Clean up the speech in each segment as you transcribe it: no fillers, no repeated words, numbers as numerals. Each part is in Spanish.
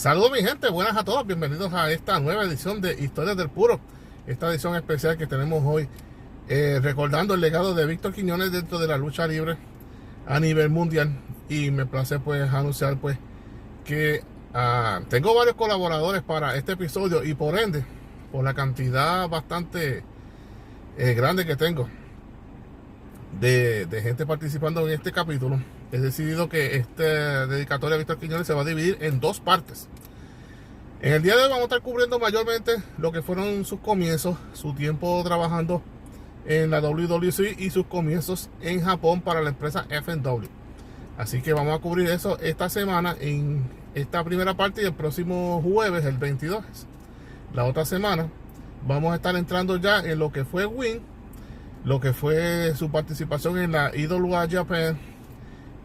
Saludos mi gente, buenas a todos, bienvenidos a esta nueva edición de Historias del Puro. Esta edición especial que tenemos hoy, recordando el legado de Víctor Quiñones dentro de la lucha libre a nivel mundial. Y me place pues anunciar pues que tengo varios colaboradores para este episodio, y por ende, por la cantidad bastante grande que tengo de gente participando en este capítulo, he decidido que esta dedicatoria a Víctor Quiñones se va a dividir en dos partes. En el día de hoy vamos a estar cubriendo mayormente lo que fueron sus comienzos, su tiempo trabajando en la WWC y sus comienzos en Japón para la empresa F&W. Así que vamos a cubrir eso esta semana en esta primera parte, y el próximo jueves, el 22, la otra semana, vamos a estar entrando ya en lo que fue Win, lo que fue su participación en la IWA Japan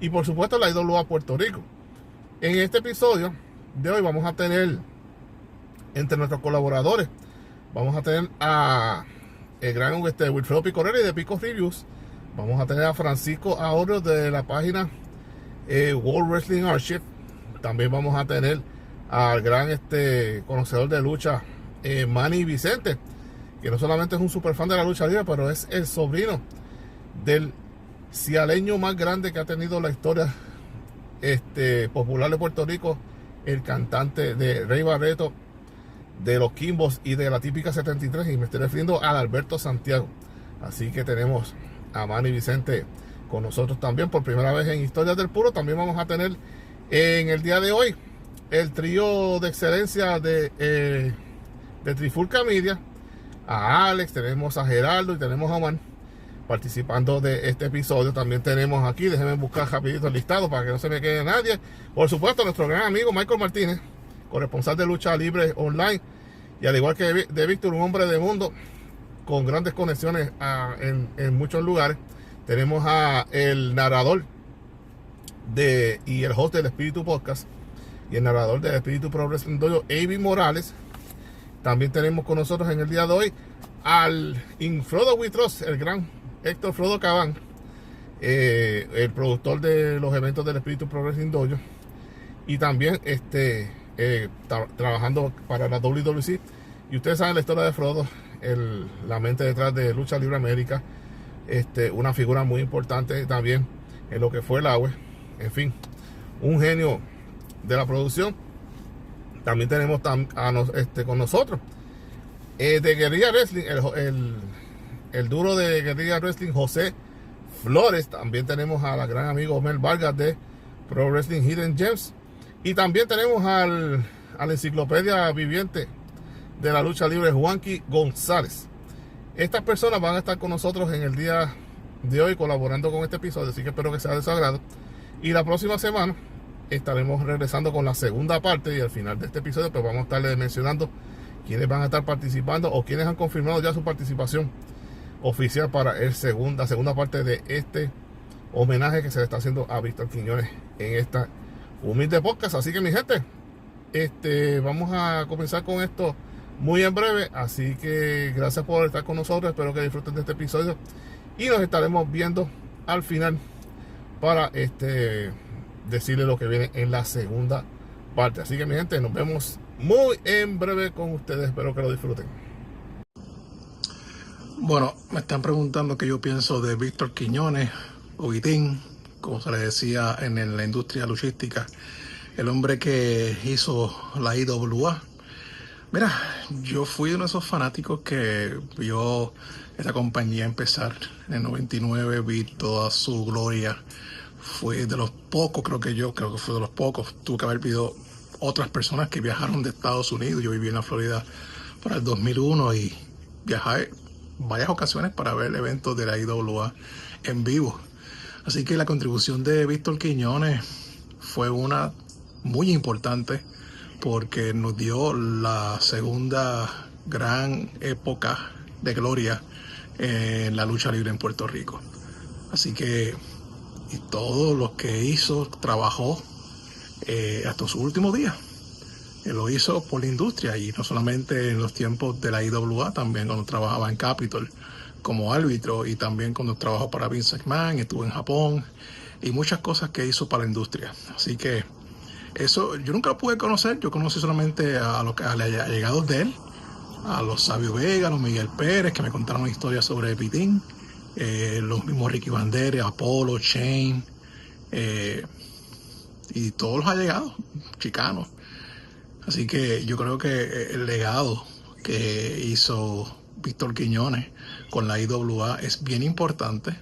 y por supuesto la IWA Puerto Rico. En este episodio de hoy vamos a tener entre nuestros colaboradores, vamos a tener a el gran Wilfredo Picorelli de Pico Reviews, vamos a tener a Francisco Ahorro de la página World Wrestling Archive, también vamos a tener al gran conocedor de lucha Manny Vicente, que no solamente es un super fan de la lucha libre, pero es el sobrino del cialeño más grande que ha tenido la historia popular de Puerto Rico, el cantante de Rey Barreto, de los Quimbos y de la típica 73, y me estoy refiriendo a Alberto Santiago. Así que tenemos a Manny Vicente con nosotros también por primera vez en Historias del Puro. También vamos a tener en el día de hoy el trío de excelencia de Trifulca Media, a Alex, tenemos a Gerardo y tenemos a Juan participando de este episodio. También tenemos aquí, déjenme buscar rapidito el listado para que no se me quede nadie. Por supuesto, nuestro gran amigo Michael Martínez, corresponsal de lucha libre online, y al igual que de Víctor, un hombre de mundo con grandes conexiones en muchos lugares. Tenemos a el narrador y el host del Espíritu Podcast y el narrador del Espíritu Pro Wrestling Dojo, Avi Morales. También tenemos con nosotros en el día de hoy al Frodo We Trust, el gran Héctor Frodo Cabán, el productor de los eventos del Espíritu Pro Wrestling Dojo, y también trabajando para la WWC. Y ustedes saben la historia de Frodo, la mente detrás de Lucha Libre América, una figura muy importante también en lo que fue el AWE. En fin, un genio de la producción. También tenemos con nosotros de Guerrilla Wrestling, el duro de Guerrilla Wrestling, José Flores. También tenemos a la gran amigo Mel Vargas de Pro Wrestling Hidden Gems. Y también tenemos a la enciclopedia viviente de la lucha libre, Juanqui González. Estas personas van a estar con nosotros en el día de hoy colaborando con este episodio, así que espero que sea de su agrado. Y la próxima semana estaremos regresando con la segunda parte, y al final de este episodio pues vamos a estarles mencionando quiénes van a estar participando o quiénes han confirmado ya su participación oficial para la segunda parte de este homenaje que se le está haciendo a Víctor Quiñones en esta humilde podcast. Así que mi gente, vamos a comenzar con esto muy en breve, así que gracias por estar con nosotros, espero que disfruten de este episodio y nos estaremos viendo al final para decirles lo que viene en la segunda parte. Así que mi gente, nos vemos muy en breve con ustedes, espero que lo disfruten. Bueno, me están preguntando qué yo pienso de Víctor Quiñones, o Vitín, como se le decía en la industria luchística, el hombre que hizo la IWA. Mira, yo fui uno de esos fanáticos que vio esta compañía empezar en el 99, vi toda su gloria. Fui de los pocos, creo que fue de los pocos, tuve que haber visto otras personas que viajaron de Estados Unidos. Yo viví en la Florida para el 2001 y viajé varias ocasiones para ver eventos de la IWA en vivo. Así que la contribución de Víctor Quiñones fue una muy importante, porque nos dio la segunda gran época de gloria en la lucha libre en Puerto Rico. Así que y todo lo que hizo, trabajó hasta sus últimos días. Él lo hizo por la industria, y no solamente en los tiempos de la IWA, también cuando trabajaba en Capitol como árbitro, y también cuando trabajó para Vince McMahon, estuvo en Japón, y muchas cosas que hizo para la industria. Así que Eso yo nunca lo pude conocer, yo conocí solamente a los allegados de él, a los Sabio Vega, a los Miguel Pérez, que me contaron historias sobre Pitín, los mismos Ricky Banderas, Apolo, Shane, eh, y todos los allegados, chicanos. Así que yo creo que el legado que hizo Víctor Quiñones con la IWA es bien importante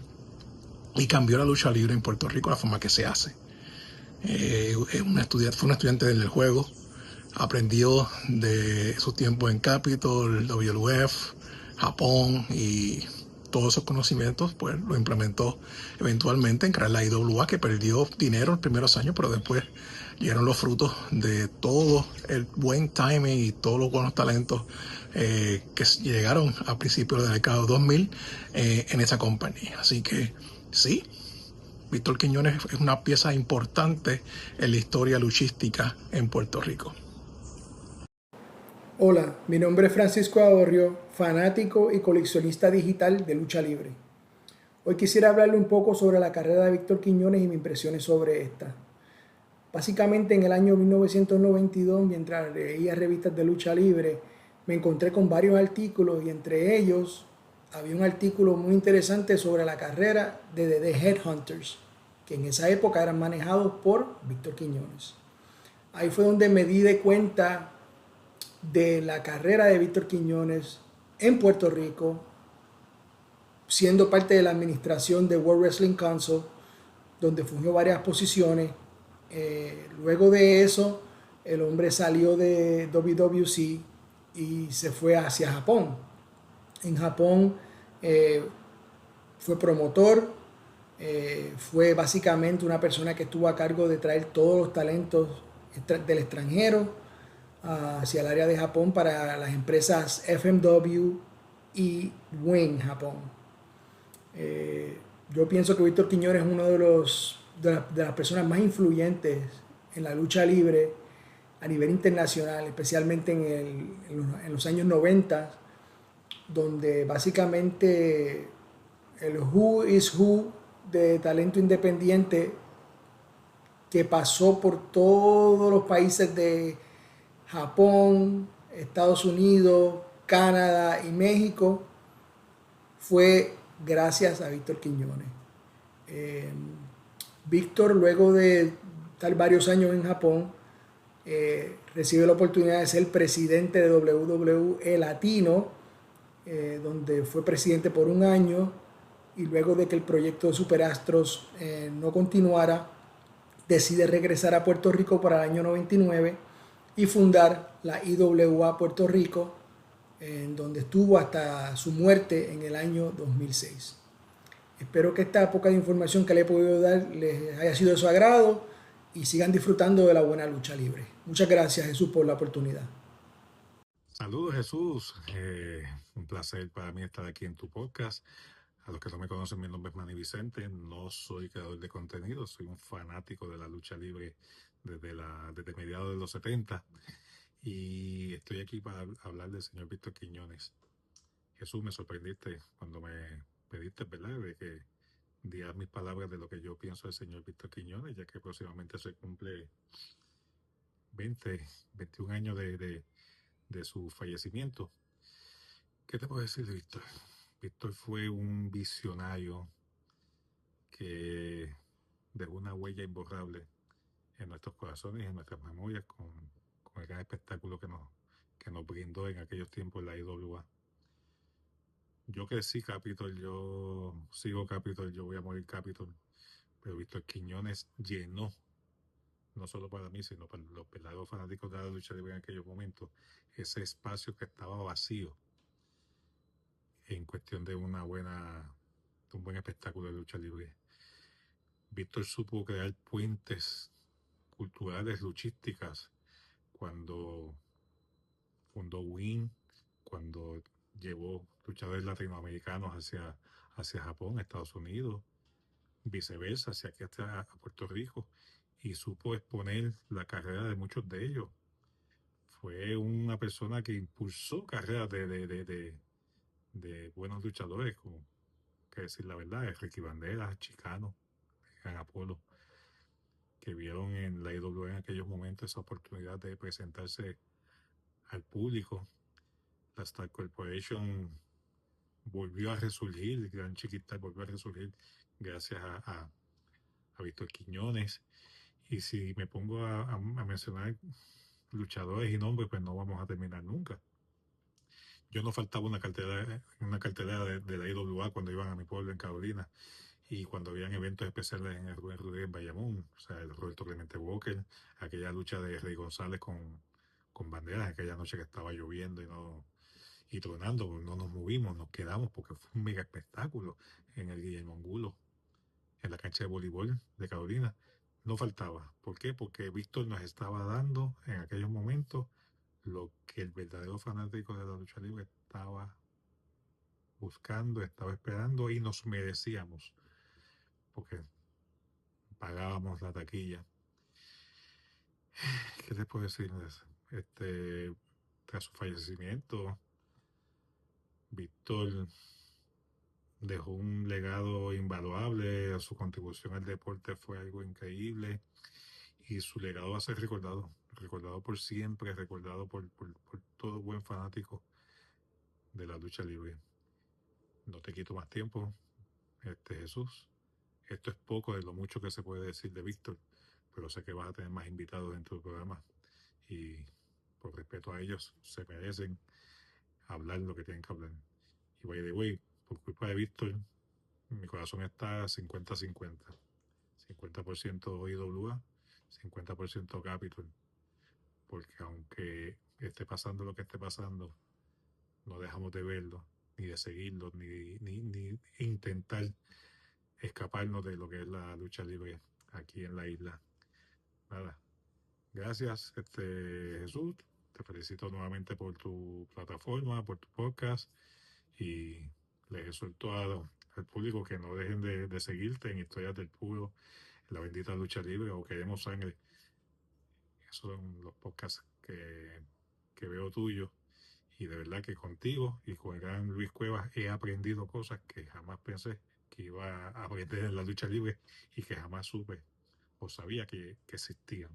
y cambió la lucha libre en Puerto Rico la forma que se hace. Fue un estudiante del juego, aprendió de su tiempo en Capitol, WWF, Japón y todos esos conocimientos pues lo implementó eventualmente en crear la IWA, que perdió dinero los primeros años, pero después llegaron los frutos de todo el buen timing y todos los buenos talentos que llegaron a principios del década 2000 en esa compañía. Así que sí, Víctor Quiñones es una pieza importante en la historia luchística en Puerto Rico. Hola, mi nombre es Francisco Adorrio, fanático y coleccionista digital de lucha libre. Hoy quisiera hablarle un poco sobre la carrera de Víctor Quiñones y mis impresiones sobre esta. Básicamente en el año 1992, mientras leía revistas de lucha libre, me encontré con varios artículos y entre ellos había un artículo muy interesante sobre la carrera de The Headhunters, que en esa época eran manejados por Víctor Quiñones. Ahí fue donde me di de cuenta de la carrera de Víctor Quiñones en Puerto Rico, siendo parte de la administración de World Wrestling Council, donde fungió varias posiciones. Luego de eso, el hombre salió de WWC y se fue hacia Japón. En Japón fue promotor, fue básicamente una persona que estuvo a cargo de traer todos los talentos del extranjero hacia el área de Japón para las empresas FMW y Wing Japón. Yo pienso que Víctor Quiñones es uno de las personas más influyentes en la lucha libre a nivel internacional, especialmente en los años 90, donde básicamente el Who is Who de talento independiente que pasó por todos los países de Japón, Estados Unidos, Canadá y México, fue gracias a Víctor Quiñones. Víctor, luego de estar varios años en Japón, recibe la oportunidad de ser presidente de WWE Latino, donde fue presidente por un año, y luego de que el proyecto de Superastros no continuara, decide regresar a Puerto Rico para el año 99 y fundar la IWA Puerto Rico, en donde estuvo hasta su muerte en el año 2006. Espero que esta poca de información que le he podido dar les haya sido de su agrado y sigan disfrutando de la buena lucha libre. Muchas gracias, Jesús, por la oportunidad. Saludos, Jesús. Un placer para mí estar aquí en tu podcast. A los que no me conocen, mi nombre es Manny Vicente. No soy creador de contenido, soy un fanático de la lucha libre desde mediados de los 70. Y estoy aquí para hablar del señor Víctor Quiñones. Jesús, me sorprendiste cuando me pediste, ¿verdad?, de que diera mis palabras de lo que yo pienso del señor Víctor Quiñones, ya que próximamente se cumple 21 años de su fallecimiento. ¿Qué te puedo decir de Víctor? Víctor fue un visionario que dejó una huella imborrable en nuestros corazones y en nuestras memorias con el gran espectáculo que nos brindó en aquellos tiempos la IWA. Yo crecí Capitol, yo sigo Capitol, yo voy a morir Capitol, pero Víctor Quiñones llenó, no solo para mí, sino para los verdaderos fanáticos de la lucha libre en aquellos momentos, ese espacio que estaba vacío en cuestión de un buen espectáculo de lucha libre. Víctor supo crear puentes culturales, luchísticas, cuando fundó WIN, cuando llevó luchadores latinoamericanos hacia Japón, Estados Unidos, viceversa, hacia aquí hasta Puerto Rico, y supo exponer la carrera de muchos de ellos. Fue una persona que impulsó carreras de buenos luchadores, como que decir la verdad, Ricky Banderas, Chicano, Gran Apolo. que vieron en la IWA en aquellos momentos esa oportunidad de presentarse al público. La Star Corporation volvió a resurgir, el Gran Chiquita volvió a resurgir gracias a Víctor Quiñones. Y si me pongo a mencionar luchadores y nombres, pues no vamos a terminar nunca. Yo no faltaba una cartelera de la IWA cuando iban a mi pueblo en Carolina, y cuando habían eventos especiales en el Rubén Rodríguez en Bayamón, o sea, el Roberto Clemente Walker, aquella lucha de Rey González con Banderas, aquella noche que estaba lloviendo y tronando, no nos movimos, nos quedamos porque fue un mega espectáculo en el Guillermo Angulo, en la cancha de voleibol de Carolina. No faltaba. ¿Por qué? Porque Víctor nos estaba dando en aquellos momentos lo que el verdadero fanático de la lucha libre estaba buscando, estaba esperando, y nos merecíamos, porque pagábamos la taquilla. ¿Qué les puedo decir? Tras su fallecimiento, Víctor dejó un legado invaluable, su contribución al deporte fue algo increíble, y su legado va a ser recordado por siempre, recordado por todo buen fanático de la lucha libre. No te quito más tiempo, Jesús. Esto es poco de lo mucho que se puede decir de Víctor, pero sé que vas a tener más invitados dentro del programa, y por respeto a ellos se merecen hablar lo que tienen que hablar. Y by the way, por culpa de Víctor, mi corazón está 50-50. 50% IWA, 50% Capitol. Porque aunque esté pasando lo que esté pasando, no dejamos de verlo, ni de seguirlo, ni intentar escaparnos de lo que es la lucha libre aquí en la isla. Nada. Gracias, Jesús. Te felicito nuevamente por tu plataforma, por tu podcast, y les exhorto al público que no dejen de seguirte en Historias del Puro, en la bendita lucha libre o Queremos Sangre. Esos son los podcasts que veo tuyos, y de verdad que contigo y con el gran Luis Cuevas he aprendido cosas que jamás pensé que iba a aprender en la lucha libre y que jamás supe o sabía que existían.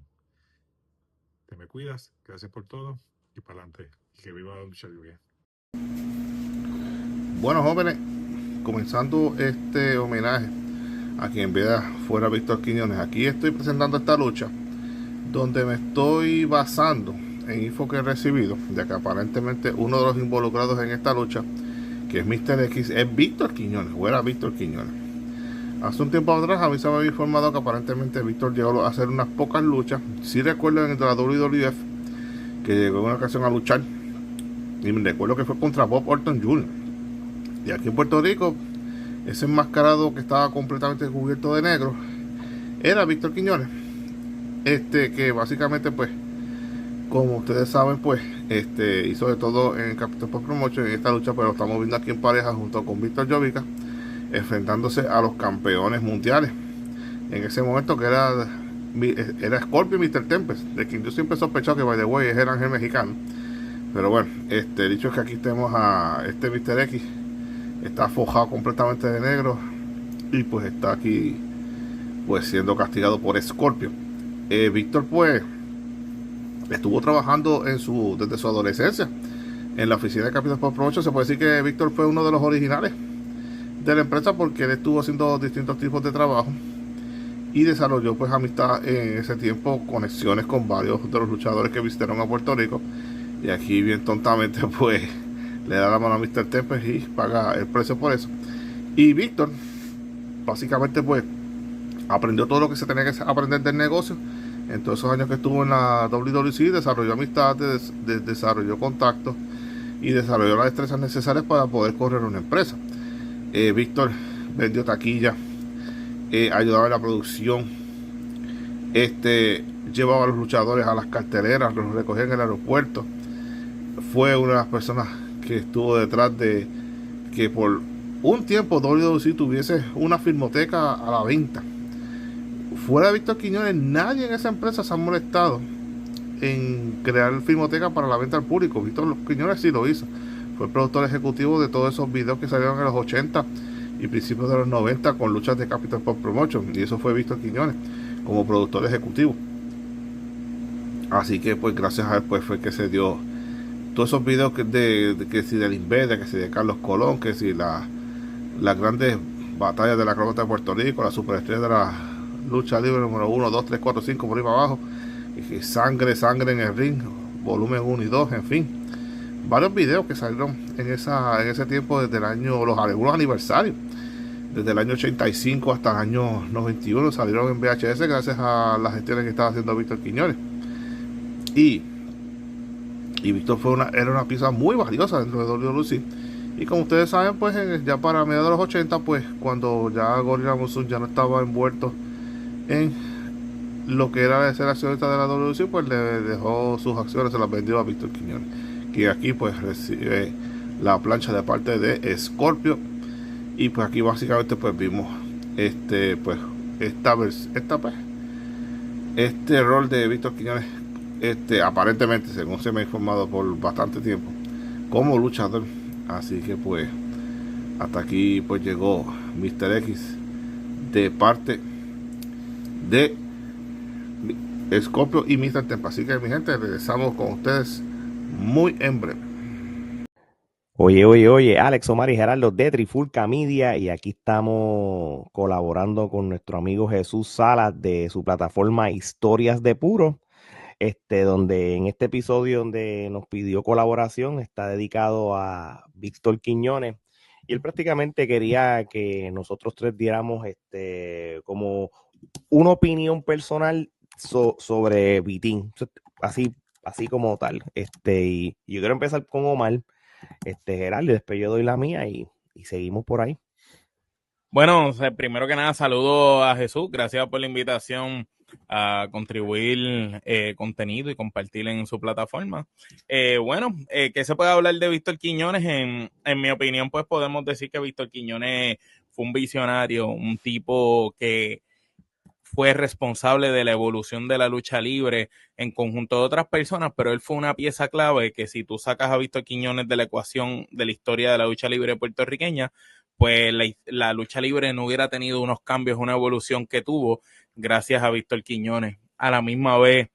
Te me cuidas, gracias por todo y para adelante, y que viva la lucha libre. Bueno, jóvenes, comenzando este homenaje a quien vea fuera Víctor Quiñones, aquí estoy presentando esta lucha donde me estoy basando en info que he recibido de que aparentemente uno de los involucrados en esta lucha, que es Mr. X, es Víctor Quiñones, o era Víctor Quiñones. Hace un tiempo atrás a mí se me había informado que aparentemente Víctor llegó a hacer unas pocas luchas. Sí recuerdo en la WWF que llegó en una ocasión a luchar, y me recuerdo que fue contra Bob Orton Jr. Y aquí en Puerto Rico, ese enmascarado que estaba completamente cubierto de negro era Víctor Quiñones, que básicamente, pues, como ustedes saben, pues, hizo de todo en Capitol Post Promotion en esta lucha, pero lo estamos viendo aquí en pareja junto con Víctor Jovica, enfrentándose a los campeones mundiales. En ese momento que era Scorpio y Mr. Tempest, de quien yo siempre he sospechado que, by the way, es el ángel mexicano. Pero bueno, dicho que aquí tenemos a Mr. X, está forjado completamente de negro, y pues está aquí pues siendo castigado por Scorpio. Víctor pues estuvo trabajando desde su adolescencia en la oficina de Capitol Post Promotion. Se puede decir que Víctor fue uno de los originales de la empresa, porque él estuvo haciendo distintos tipos de trabajo y desarrolló pues amistad en ese tiempo, conexiones con varios de los luchadores que visitaron a Puerto Rico, y aquí bien tontamente pues le da la mano a Mr. Tempest y paga el precio por eso. Y Víctor básicamente pues aprendió todo lo que se tenía que aprender del negocio en todos esos años que estuvo en la WWC. Desarrolló amistades, desarrolló contactos y desarrolló las destrezas necesarias para poder correr una empresa. Víctor vendió taquilla, ayudaba en la producción, llevaba a los luchadores a las carteleras, los recogía en el aeropuerto. Fue una de las personas que estuvo detrás de que por un tiempo WWC tuviese una filmoteca a la venta. Fuera de Víctor Quiñones, nadie en esa empresa se ha molestado en crear filmoteca para la venta al público. Víctor Quiñones sí lo hizo. Fue el productor ejecutivo de todos esos videos que salieron en los 80 y principios de los 90 con luchas de Capitol Post Promotion, y eso fue Víctor Quiñones. como productor ejecutivo. Así que pues gracias a él pues fue que se dio todos esos videos que si del Invader, que si de Carlos Colón, que si las grandes batallas de la crónica de Puerto Rico, la superestrella de la lucha libre número 1, 2, 3, 4, 5 por ahí para abajo, y sangre en el ring, volumen 1 y 2, en fin, varios videos que salieron en ese tiempo, desde el año, algunos aniversarios, desde el año 85 hasta el año 91 salieron en VHS gracias a las gestiones que estaba haciendo Víctor Quiñones. Y Víctor era una pieza muy valiosa dentro de WLC. Y como ustedes saben, pues ya para mediados de los 80, pues cuando ya Gorilla Monsoon ya no estaba envuelto en lo que era ser accionista de la WLC, pues le dejó sus acciones, se las vendió a Víctor Quiñones, que aquí pues recibe la plancha de parte de Scorpio. Y pues aquí básicamente pues vimos este rol de Víctor Quiñones, aparentemente, según se me ha informado por bastante tiempo, como luchador. Así que pues hasta aquí pues llegó Mr. X de parte de Scorpio y Mr. Tempa. Así que mi gente, regresamos con ustedes muy en breve. Oye, Alex Omar y Gerardo de Trifulca Media, y aquí estamos colaborando con nuestro amigo Jesús Salas de su plataforma Historias de Puro, donde en este episodio donde nos pidió colaboración está dedicado a Víctor Quiñones, y él prácticamente quería que nosotros tres diéramos como una opinión personal sobre Vitín, así como tal. Y yo quiero empezar con Omar, Gerardo, y después yo doy la mía y seguimos por ahí. Bueno, primero que nada, saludo a Jesús. Gracias por la invitación a contribuir contenido y compartir en su plataforma. ¿Qué se puede hablar de Víctor Quiñones? En mi opinión, pues podemos decir que Víctor Quiñones fue un visionario, un tipo que fue responsable de la evolución de la lucha libre en conjunto de otras personas, pero él fue una pieza clave que si tú sacas a Víctor Quiñones de la ecuación de la historia de la lucha libre puertorriqueña, pues la lucha libre no hubiera tenido unos cambios, una evolución que tuvo gracias a Víctor Quiñones. A la misma vez,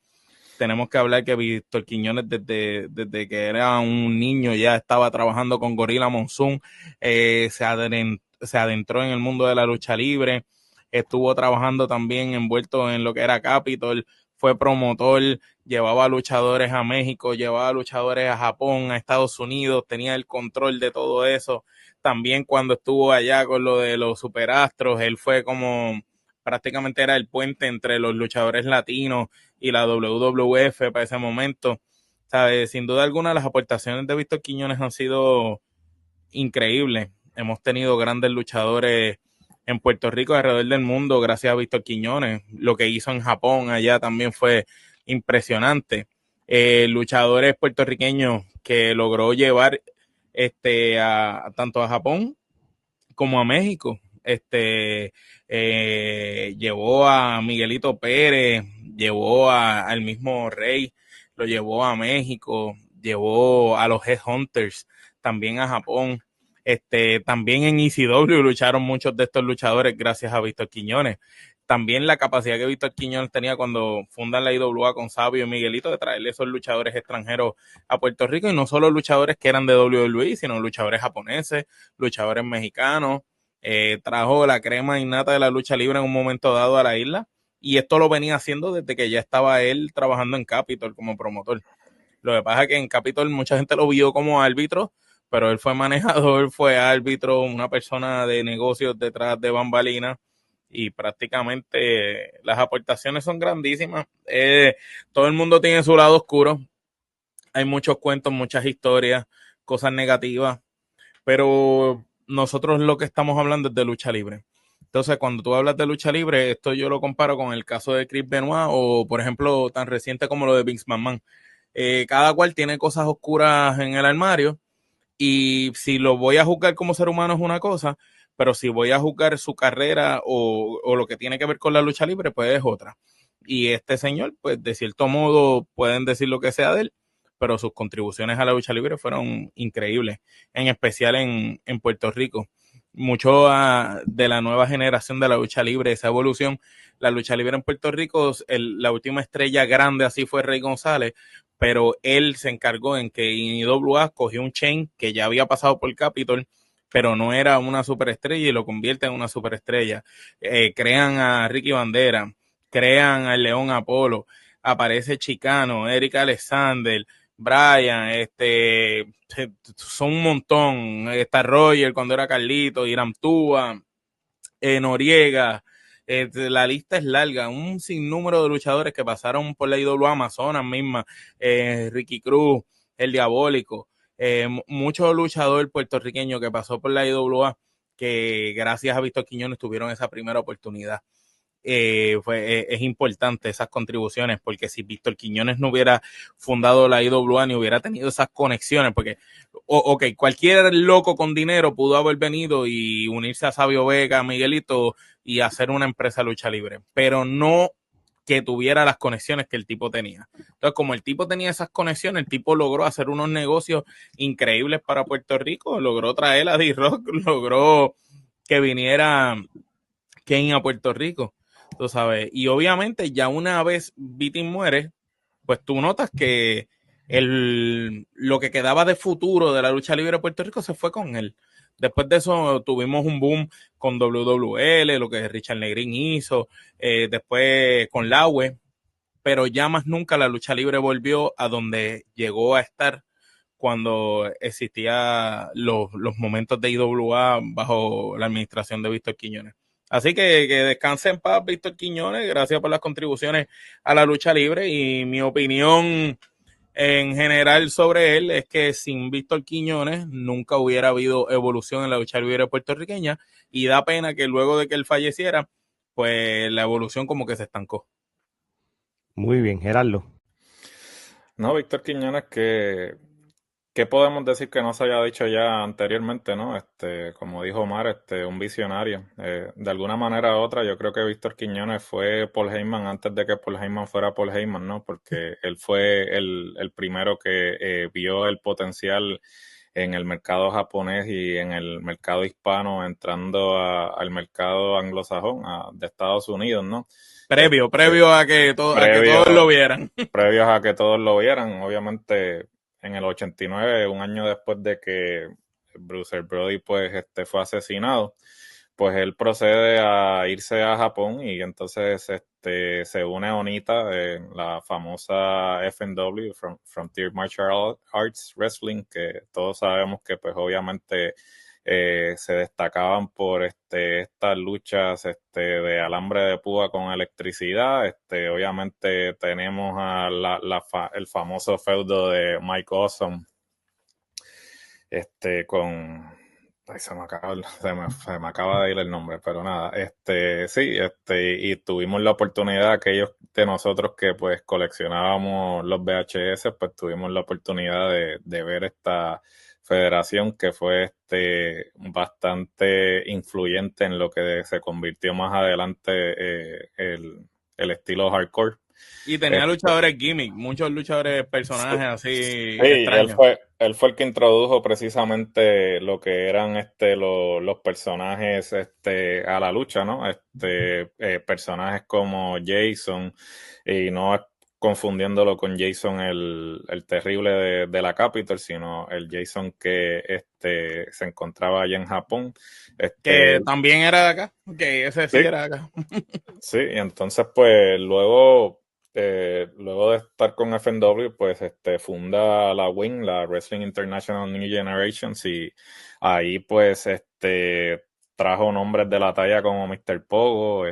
tenemos que hablar que Víctor Quiñones desde que era un niño ya estaba trabajando con Gorilla Monsoon, se adentró en el mundo de la lucha libre, estuvo trabajando también envuelto en lo que era Capitol, fue promotor, llevaba luchadores a México, llevaba luchadores a Japón, a Estados Unidos, tenía el control de todo eso. También cuando estuvo allá con lo de los superastros, él fue como, prácticamente era el puente entre los luchadores latinos y la WWF para ese momento. ¿Sabes? Sin duda alguna, las aportaciones de Víctor Quiñones han sido increíbles. Hemos tenido grandes luchadores en Puerto Rico, alrededor del mundo, gracias a Víctor Quiñones. Lo que hizo en Japón allá también fue impresionante. Luchadores puertorriqueños que logró llevar tanto a Japón como a México. Llevó a Miguelito Pérez, llevó al mismo Rey, lo llevó a México, llevó a los Headhunters, también a Japón. También en ECW lucharon muchos de estos luchadores gracias a Víctor Quiñones. También la capacidad que Víctor Quiñones tenía cuando fundan la IWA con Sabio y Miguelito de traerle esos luchadores extranjeros a Puerto Rico, y no solo luchadores que eran de WWE, sino luchadores japoneses, luchadores mexicanos. Trajo la crema innata de la lucha libre en un momento dado a la isla, y esto lo venía haciendo desde que ya estaba él trabajando en Capitol como promotor. Lo que pasa es que en Capitol mucha gente lo vio como árbitro, pero él fue manejador, fue árbitro, una persona de negocios detrás de bambalinas, y prácticamente las aportaciones son grandísimas. Todo el mundo tiene su lado oscuro, hay muchos cuentos, muchas historias, cosas negativas, pero nosotros lo que estamos hablando es de lucha libre. Entonces, cuando tú hablas de lucha libre, esto yo lo comparo con el caso de Chris Benoit, o por ejemplo tan reciente como lo de Vince McMahon. Cada cual tiene cosas oscuras en el armario, y si lo voy a juzgar como ser humano es una cosa, pero si voy a juzgar su carrera o lo que tiene que ver con la lucha libre, pues es otra. Y este señor, pues de cierto modo pueden decir lo que sea de él, pero sus contribuciones a la lucha libre fueron increíbles, en especial en Puerto Rico. mucho de la nueva generación de la lucha libre, esa evolución. La lucha libre en Puerto Rico, la última estrella grande así fue Rey González, pero él se encargó en que IWA cogió un chain que ya había pasado por Capitol, pero no era una superestrella y lo convierte en una superestrella. Crean a Ricky Bandera, crean al León Apolo, aparece Chicano, Eric Alexander, Brian, son un montón. Está Roger cuando era Carlito, Iram Tua, Noriega. La lista es larga, un sinnúmero de luchadores que pasaron por la IWA, Amazonas misma, Ricky Cruz, el Diabólico, muchos luchadores puertorriqueños que pasó por la IWA que gracias a Víctor Quiñones tuvieron esa primera oportunidad. Es importante esas contribuciones, porque si Víctor Quiñones no hubiera fundado la IWA ni hubiera tenido esas conexiones, porque ok, cualquier loco con dinero pudo haber venido y unirse a Sabio Vega, Miguelito y hacer una empresa de lucha libre, pero no que tuviera las conexiones que el tipo tenía. Entonces, como el tipo tenía esas conexiones, el tipo logró hacer unos negocios increíbles para Puerto Rico, logró traer a D-Rock, logró que viniera Kane a Puerto Rico, tú sabes. Y obviamente ya una vez Vitin muere, pues tú notas que lo que quedaba de futuro de la lucha libre de Puerto Rico se fue con él. Después de eso tuvimos un boom con WWL, lo que Richard Negrín hizo, después con Laue, pero ya más nunca la lucha libre volvió a donde llegó a estar cuando existía los momentos de IWA bajo la administración de Víctor Quiñones. Así que descanse en paz, Víctor Quiñones. Gracias por las contribuciones a la lucha libre. Y mi opinión en general sobre él es que sin Víctor Quiñones nunca hubiera habido evolución en la lucha libre puertorriqueña. Y da pena que luego de que él falleciera, pues la evolución como que se estancó. Muy bien, Gerardo. No, Víctor Quiñones, ¿qué podemos decir que no se haya dicho ya anteriormente, ¿no? Como dijo Omar, un visionario. De alguna manera u otra, yo creo que Víctor Quiñones fue Paul Heyman antes de que Paul Heyman fuera Paul Heyman, ¿no? Porque él fue el primero que vio el potencial en el mercado japonés y en el mercado hispano, entrando al mercado anglosajón de Estados Unidos, ¿no? Previo a que todos lo vieran. Previos a que todos lo vieran, obviamente en el 89, un año después de que Bruce Brody pues fue asesinado, pues él procede a irse a Japón y entonces se une a Onita, la famosa FMW, Frontier Martial Arts Wrestling, que todos sabemos que pues obviamente se destacaban por estas luchas de alambre de púa con electricidad. Obviamente tenemos el famoso feudo de Mike Awesome con... Ay, se me acaba de ir el nombre, pero nada, sí, y tuvimos la oportunidad, aquellos de nosotros que pues coleccionábamos los VHS, pues tuvimos la oportunidad de ver esta federación que fue bastante influyente en lo que se convirtió más adelante el estilo hardcore. Y tenía luchadores gimmick, muchos luchadores personajes así extraños. Él fue el que introdujo precisamente lo que eran los personajes a la lucha, ¿no? Personajes como Jason, y no confundiéndolo con Jason el terrible de la Capitol, sino el Jason que se encontraba allá en Japón. Que también era de acá, que ese sí era de acá. Sí, y entonces pues luego de estar con FMW, pues funda la WIN, la Wrestling International New Generations, y ahí pues trajo nombres de la talla como Mr. Pogo,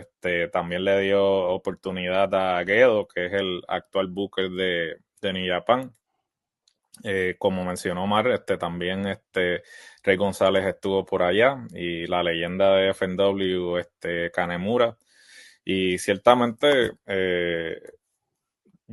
también le dio oportunidad a Gedo, que es el actual booker de New Japan. Como mencionó Omar, también Rey González estuvo por allá, y la leyenda de FMW, Kanemura. Y ciertamente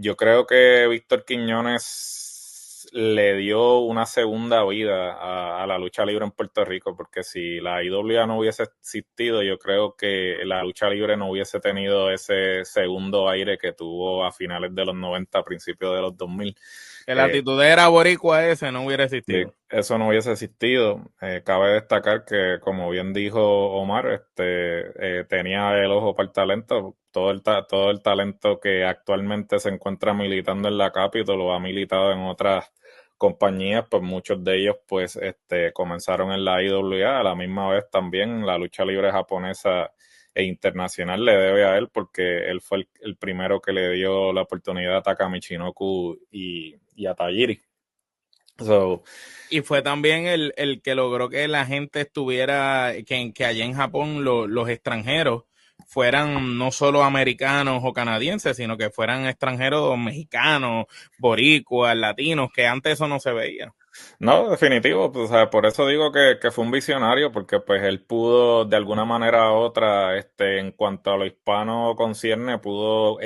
yo creo que Víctor Quiñones pues le dio una segunda vida a la lucha libre en Puerto Rico, porque si la IWA no hubiese existido, yo creo que la lucha libre no hubiese tenido ese segundo aire que tuvo a finales de los 90, a principios de los 2000. Que la actitud era boricua ese no hubiera existido. Eso no hubiese existido. Cabe destacar que, como bien dijo Omar, tenía el ojo para el talento. Todo el talento que actualmente se encuentra militando en la Capitol o ha militado en otras compañías, pues muchos de ellos pues comenzaron en la IWA. A la misma vez también la lucha libre japonesa e internacional le debe a él, porque él fue el primero que le dio la oportunidad a Taka Michinoku y a Tajiri. Y fue también el que logró que la gente estuviera, que allá en Japón los extranjeros fueran no solo americanos o canadienses, sino que fueran extranjeros mexicanos, boricuas, latinos, que antes eso no se veía. No, definitivo, pues, o sea, por eso digo que fue un visionario, porque pues él pudo de alguna manera u otra, en cuanto a lo hispano concierne, pudo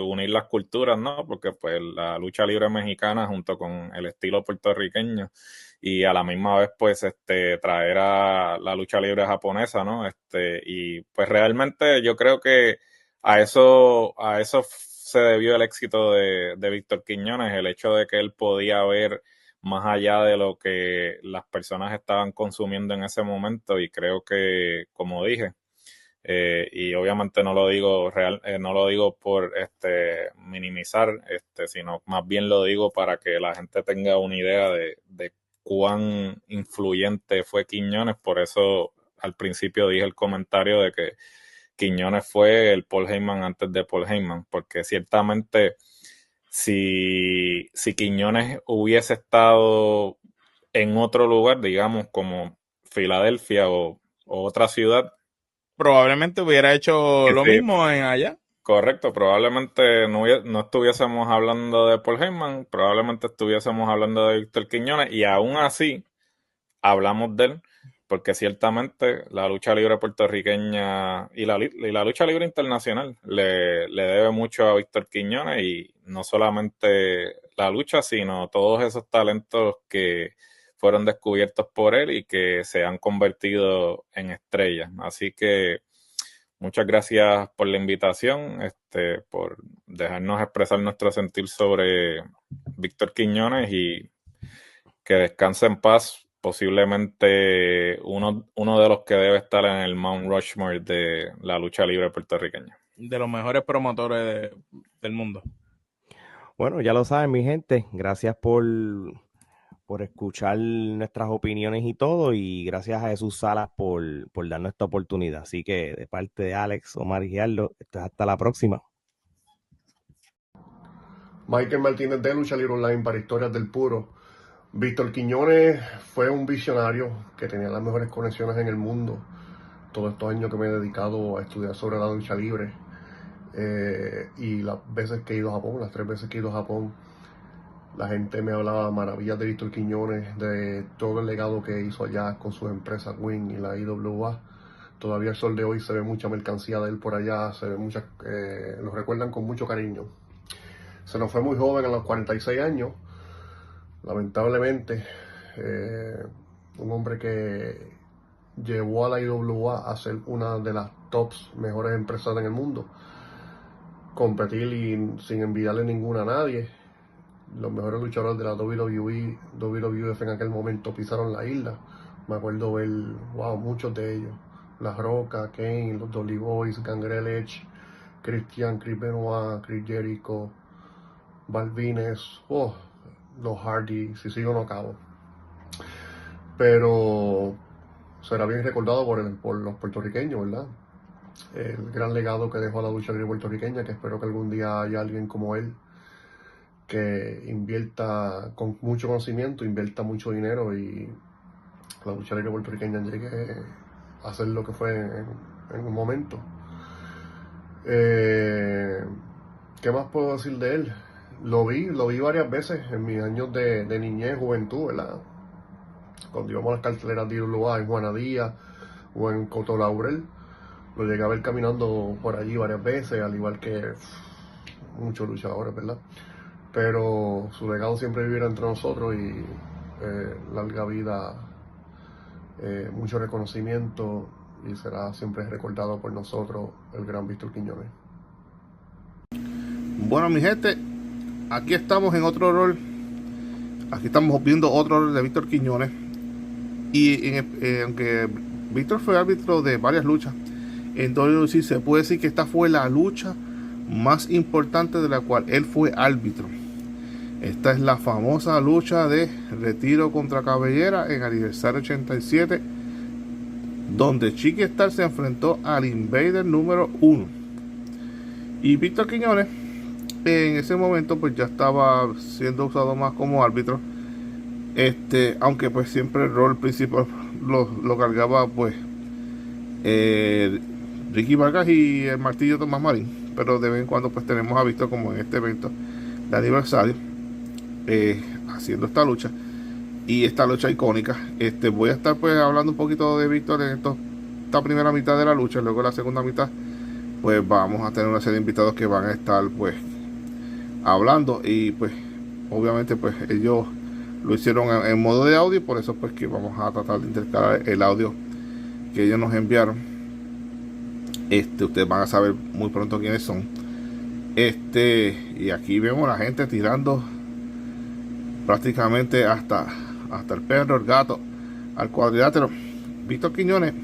unir las culturas, ¿no? Porque pues la lucha libre mexicana junto con el estilo puertorriqueño y a la misma vez pues traer a la lucha libre japonesa, ¿no? Y pues realmente yo creo que a eso se debió el éxito de Víctor Quiñones, el hecho de que él podía ver más allá de lo que las personas estaban consumiendo en ese momento, y creo que, como dije, y obviamente no lo digo no lo digo por minimizar, sino más bien lo digo para que la gente tenga una idea de cuán influyente fue Quiñones. Por eso al principio dije el comentario de que Quiñones fue el Paul Heyman antes de Paul Heyman, porque ciertamente si Quiñones hubiese estado en otro lugar, digamos como Filadelfia o otra ciudad, probablemente hubiera hecho lo sí, mismo en allá. Correcto, probablemente no estuviésemos hablando de Paul Heyman, probablemente estuviésemos hablando de Víctor Quiñones, y aún así hablamos de él, porque ciertamente la lucha libre puertorriqueña y la lucha libre internacional le debe mucho a Víctor Quiñones, y no solamente la lucha, sino todos esos talentos que fueron descubiertos por él y que se han convertido en estrellas. Así que muchas gracias por la invitación, por dejarnos expresar nuestro sentir sobre Víctor Quiñones, y que descanse en paz. Posiblemente uno de los que debe estar en el Mount Rushmore de la lucha libre puertorriqueña. De los mejores promotores del mundo. Bueno, ya lo saben, mi gente. Gracias por escuchar nuestras opiniones y todo, y gracias a Jesús Salas por darnos esta oportunidad. Así que de parte de Alex, Omar y Giardo, hasta la próxima. Michael Martínez de Lucha Libre Online para Historias del Puro. Víctor Quiñones fue un visionario que tenía las mejores conexiones en el mundo. Todos estos años que me he dedicado a estudiar sobre la lucha libre, y las veces que he ido a Japón, las 3 veces que he ido a Japón, la gente me hablaba maravillas de Víctor Quiñones, de todo el legado que hizo allá con sus empresas Wing y la IWA. Todavía al sol de hoy se ve mucha mercancía de él por allá, se ve muchas, lo recuerdan con mucho cariño. Se nos fue muy joven, a los 46 años, lamentablemente. Un hombre que llevó a la IWA a ser una de las tops mejores empresas en el mundo, competir y sin envidiarle ninguna a nadie. Los mejores luchadores de la WWE, WWF en aquel momento pisaron la isla. Me acuerdo ver, muchos de ellos: La Roca, Kane, los Dolly Boys, Gangrel Edge, Christian, Chris Benoit, Chris Jericho, Balvines, los Hardy, si sigo no acabo. Pero será bien recordado por los puertorriqueños, ¿verdad? El gran legado que dejó a la lucha libre puertorriqueña, que espero que algún día haya alguien como él que invierta con mucho conocimiento, invierta mucho dinero, y la lucha libre puertorriqueña llegue a ser lo que fue en un momento. ¿Qué más puedo decir de él? Lo vi varias veces en mis años de niñez, juventud, ¿verdad? Cuando íbamos a las carteleras de IWA en Juana Díaz o en Coto Laurel, lo llegué a ver caminando por allí varias veces, al igual que muchos luchadores, ¿verdad? pero su legado siempre vivirá entre nosotros y larga vida, mucho reconocimiento, y será siempre recordado por nosotros el gran Víctor Quiñones. Bueno, mi gente, aquí estamos en otro rol. Aquí estamos viendo otro rol de Víctor Quiñones. Y aunque Víctor fue árbitro de varias luchas, entonces se puede decir que esta fue la lucha más importante de la cual él fue árbitro. Esta es la famosa lucha de Retiro contra Cabellera en aniversario 87, donde Chiqui Star se enfrentó al Invader número 1. Y Víctor Quiñones en ese momento pues ya estaba siendo usado más como árbitro, aunque pues siempre el rol principal lo cargaba pues Ricky Vargas y el Martillo Tomás Marín, pero de vez en cuando pues tenemos a Víctor como en este evento de aniversario, haciendo esta lucha y esta lucha icónica. Voy a estar pues hablando un poquito de Víctor en esta primera mitad de la lucha. Luego en la segunda mitad pues vamos a tener una serie de invitados que van a estar pues hablando, y pues obviamente pues ellos lo hicieron en modo de audio, por eso pues que vamos a tratar de intercalar el audio que ellos nos enviaron. Ustedes van a saber muy pronto quiénes son. Y aquí vemos a la gente tirando prácticamente hasta el perro, el gato, al cuadrilátero. Víctor Quiñones,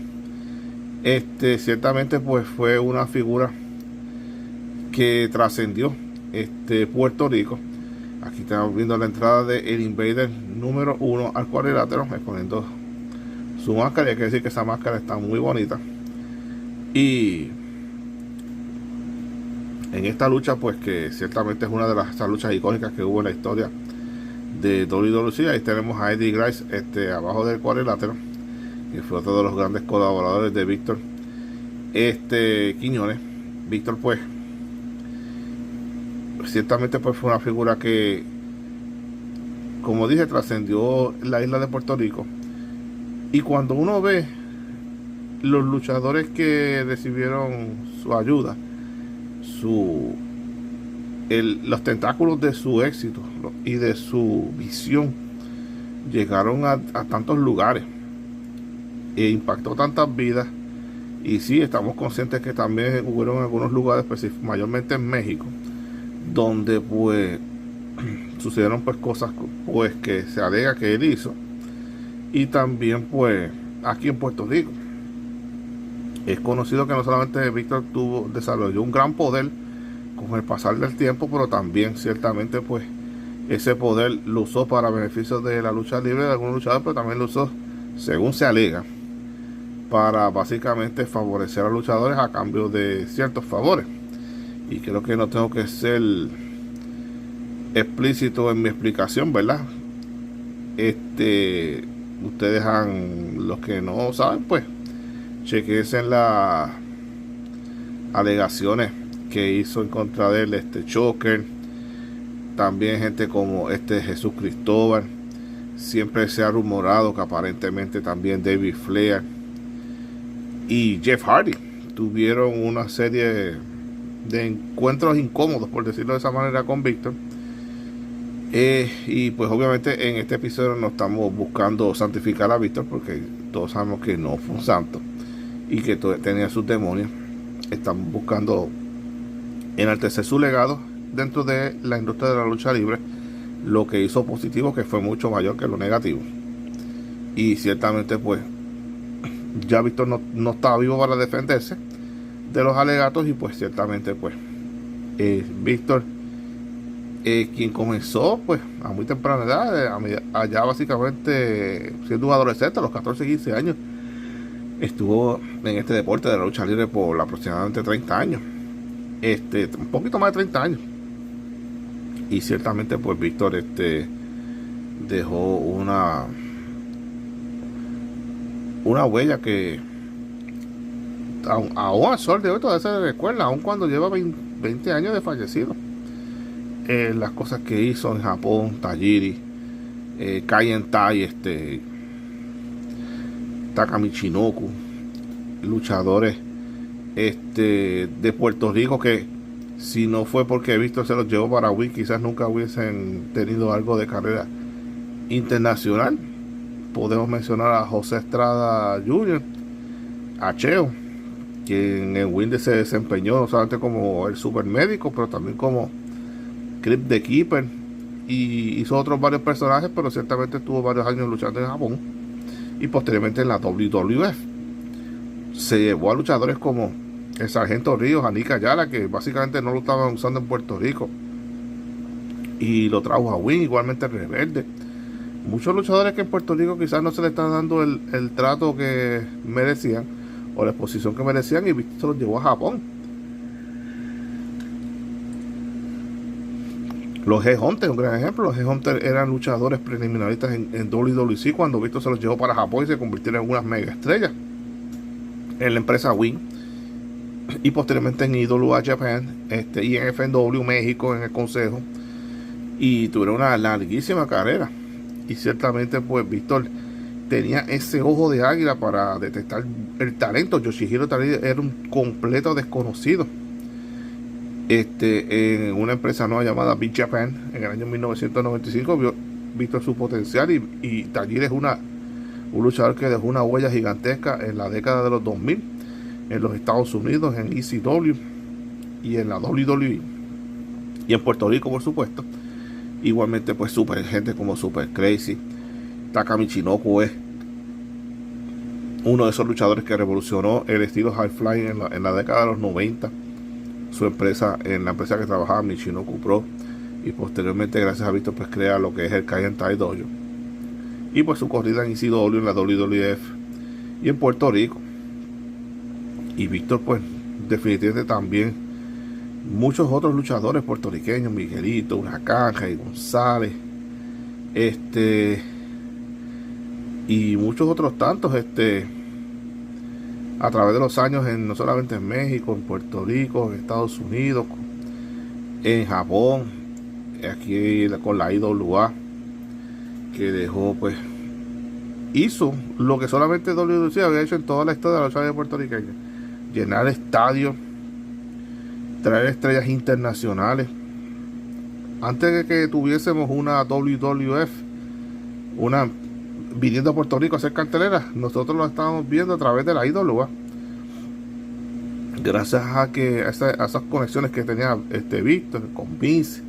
ciertamente pues fue una figura que trascendió Puerto Rico. Aquí estamos viendo la entrada de el Invader número 1 al cuadrilátero, exponiendo su máscara. Hay que decir que esa máscara está muy bonita. Y en esta lucha pues que ciertamente es una de las luchas icónicas que hubo en la historia de WWE. Ahí tenemos a Eddie Grice abajo del cuadrilátero, que fue otro de los grandes colaboradores de Víctor Quiñones. Víctor pues ciertamente pues fue una figura que, como dije, trascendió la isla de Puerto Rico. Y cuando uno ve los luchadores que recibieron su ayuda, los tentáculos de su éxito y de su visión llegaron a tantos lugares e impactó tantas vidas. Y sí, estamos conscientes que también hubieron algunos lugares, mayormente en México, donde pues sucedieron pues cosas pues que se alega que él hizo, y también pues aquí en Puerto Rico es conocido que no solamente Víctor desarrolló un gran poder con el pasar del tiempo, pero también ciertamente pues ese poder lo usó para beneficio de la lucha libre de algunos luchadores, pero también lo usó, según se alega, para básicamente favorecer a los luchadores a cambio de ciertos favores. Y creo que no tengo que ser explícito en mi explicación, ¿verdad? Ustedes los que no saben, pues chequense en las alegaciones que hizo en contra de él Choker. También gente como Jesús Cristóbal. Siempre se ha rumorado que aparentemente también David Flair y Jeff Hardy tuvieron una serie de encuentros incómodos, por decirlo de esa manera, con Víctor. Y pues obviamente en este episodio no estamos buscando santificar a Víctor, porque todos sabemos que no fue un santo y que tenía sus demonios. Estamos buscando enaltecer su legado dentro de la industria de la lucha libre, lo que hizo positivo, que fue mucho mayor que lo negativo. Y ciertamente pues ya Víctor no estaba vivo para defenderse de los alegatos, y pues ciertamente pues Víctor, quien comenzó pues a muy temprana edad, allá básicamente siendo un adolescente a los 14, 15 años, estuvo en este deporte de la lucha libre por aproximadamente 30 años, un poquito más de 30 años. Y ciertamente pues Víctor dejó una huella que aún al sol de hoy todavía se recuerda, aun cuando lleva 20 años de fallecido. Las cosas que hizo en Japón, Tajiri, Kaientai, Taka Michinoku, luchadores de Puerto Rico que Si no fue porque Víctor se los llevó para Wii, quizás nunca hubiesen tenido algo de carrera internacional. Podemos mencionar a José Estrada Jr., a Cheo, quien en Wii se desempeñó no solamente como el supermédico, pero también como Crypt the Keeper, y hizo otros varios personajes, pero ciertamente estuvo varios años luchando en Japón y posteriormente en la WWF. Se llevó a luchadores como el Sargento Ríos, Anik Ayala, que básicamente no lo estaban usando en Puerto Rico, y lo trajo a Win, igualmente Rebelde. Muchos luchadores que en Puerto Rico quizás no se le están dando el trato que merecían o la exposición que merecían, y Víctor se los llevó a Japón. Los G-Hunters, un gran ejemplo. Los G-Hunters eran luchadores preliminaristas en WWC cuando Víctor se los llevó para Japón y se convirtieron en unas mega estrellas en la empresa Win, y posteriormente en IWA Japan, y en FNW México en el consejo, y tuvieron una larguísima carrera. Y ciertamente pues Víctor tenía ese ojo de águila para detectar el talento. Yoshihiro Tanida era un completo desconocido en una empresa nueva llamada Big Japan. En el año 1995 vio Víctor su potencial, y Tajiri es un luchador que dejó una huella gigantesca en la década de los 2000 en los Estados Unidos, en ECW y en la WWE, y en Puerto Rico, por supuesto. Igualmente pues super gente como Super Crazy. Taka Michinoku es uno de esos luchadores que revolucionó el estilo High Fly en la década de los 90. Su empresa, en la empresa que trabajaba, Michinoku Pro, y posteriormente gracias a Víctor pues crea lo que es el Kaientai Dojo, y pues su corrida en ECW, en la WWF y en Puerto Rico. Y Víctor pues definitivamente también muchos otros luchadores puertorriqueños, Miguelito, Huracán, Jay González, y muchos otros tantos, a través de los años, no solamente en México, en Puerto Rico, en Estados Unidos, en Japón, aquí con la IWA, que dejó pues, hizo lo que solamente WWC había hecho en toda la historia de la lucha puertorriqueña: llenar estadios, traer estrellas internacionales. Antes de que tuviésemos una WWF, viniendo a Puerto Rico a hacer carteleras, nosotros lo estábamos viendo a través de la IWA, gracias a esas conexiones que tenía Víctor con Vince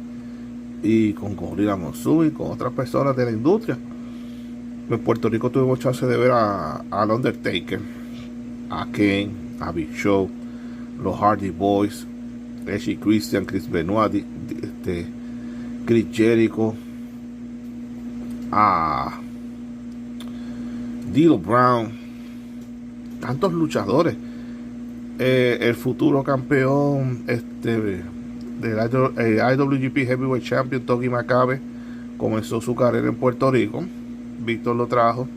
y con Gorilla Monsoon y con otras personas de la industria. En Puerto Rico tuvimos chance de ver al Undertaker, a Kane, a Big Show, los Hardy Boys, Edge Christian, Chris Benoit, Chris Jericho, a D'Lo Brown, tantos luchadores. El futuro campeón del IWGP Heavyweight Champion, Togi Makabe, comenzó su carrera en Puerto Rico. Víctor lo trajo.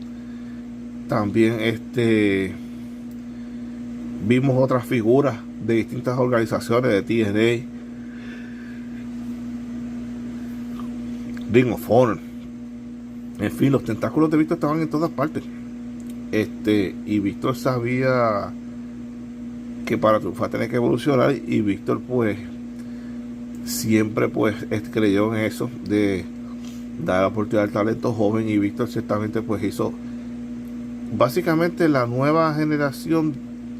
También vimos otras figuras de distintas organizaciones, de TNA, Ring of Honor. En fin, los tentáculos de Víctor estaban en todas partes. Y Víctor sabía que para triunfar tenía que evolucionar, y Víctor pues siempre pues creyó en eso de dar la oportunidad al talento joven, y Víctor ciertamente pues hizo básicamente la nueva generación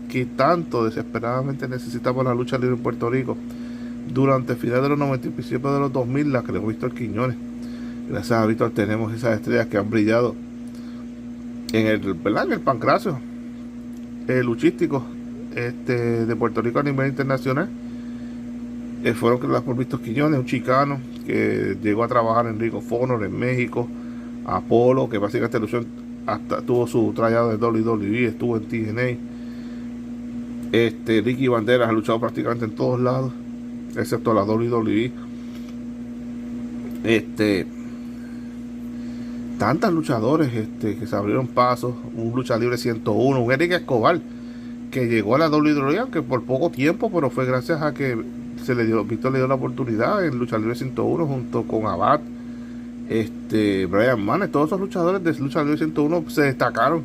que tanto desesperadamente necesitaba la lucha libre en Puerto Rico. Durante el final de los 90 y principios de los 2000 la creó Víctor Quiñones. Gracias a Víctor tenemos esas estrellas que han brillado en el pancracio luchístico de Puerto Rico a nivel internacional. Fueron creadas por Víctor Quiñones, un chicano que llegó a trabajar en Ring of Honor en México, Apolo, que básicamente luchó hasta tuvo su trayado de WWE, estuvo en TNA. Ricky Banderas ha luchado prácticamente en todos lados, excepto la WWE. Tantos luchadores que se abrieron pasos, un lucha libre 101, un Eric Escobar que llegó a la WWE, aunque por poco tiempo, pero fue gracias a que Víctor le dio la oportunidad en lucha libre 101 junto con Abad, Brian Manes. Todos esos luchadores de lucha libre 101 se destacaron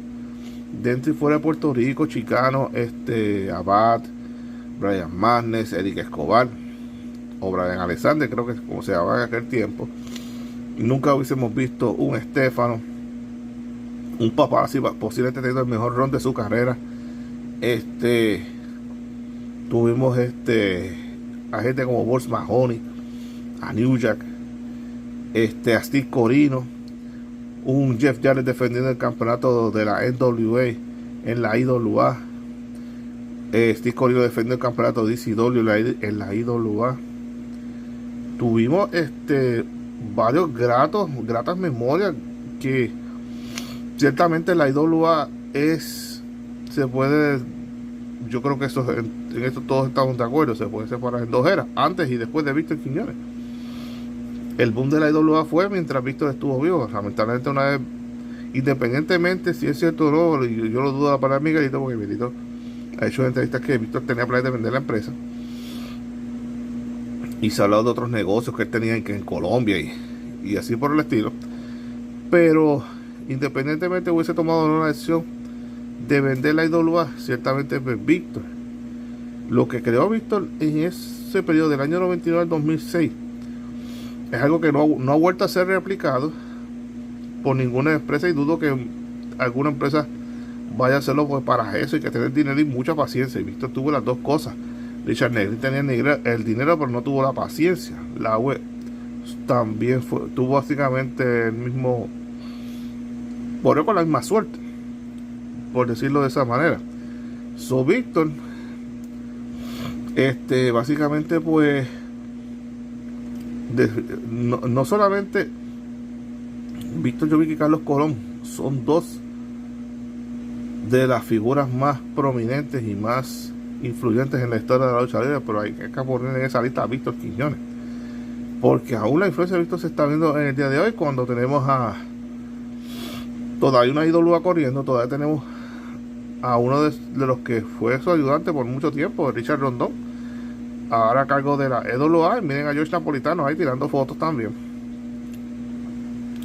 dentro y fuera de Puerto Rico, chicano, Abad, Brian Manes, Eric Escobar. o Brian Alexander, creo que como se llamaba en aquel tiempo. Nunca hubiésemos visto un Stefano, un Paparazzi posiblemente teniendo el mejor run de su carrera. Tuvimos a gente como Bols Mahoney, a New Jack, a Steve Corino, un Jeff Jarrett defendiendo el campeonato de la NWA en la IWA, Steve Corino defendiendo el campeonato de DCW en la IWA. Tuvimos varios gratas memorias que ciertamente la IWA se puede, yo creo que en esto todos estamos de acuerdo, se puede separar en dos eras, antes y después de Víctor Quiñones. El boom de la IWA fue mientras Víctor estuvo vivo. Lamentablemente una vez, independientemente si es cierto o no, yo lo dudo para Miguelito, porque Miguelito ha hecho entrevistas que Víctor tenía planes de vender la empresa y se ha hablado de otros negocios que él tenía en Colombia y así por el estilo. Pero independientemente hubiese tomado una decisión de vender la IWA, ciertamente pues Víctor, lo que creó Víctor en ese periodo del año 99 al 2006 es algo que no ha vuelto a ser replicado por ninguna empresa, y dudo que alguna empresa vaya a hacerlo pues para eso. Hay que tener dinero y mucha paciencia, y Víctor tuvo las dos cosas. Richard Negri tenía el dinero, pero no tuvo la paciencia. La web también tuvo básicamente el mismo, corrió con la misma suerte, por decirlo de esa manera. Víctor básicamente pues no solamente Víctor Jovic y Carlos Colón son dos de las figuras más prominentes y más influyentes en la historia de la lucha libre, pero hay que poner en esa lista a Víctor Quiñones, porque aún la influencia de Víctor se está viendo en el día de hoy, cuando tenemos todavía una IWA corriendo, todavía tenemos a uno de los que fue su ayudante por mucho tiempo, Richard Rondón, ahora a cargo de la EWA. Miren a George Napolitano ahí tirando fotos también.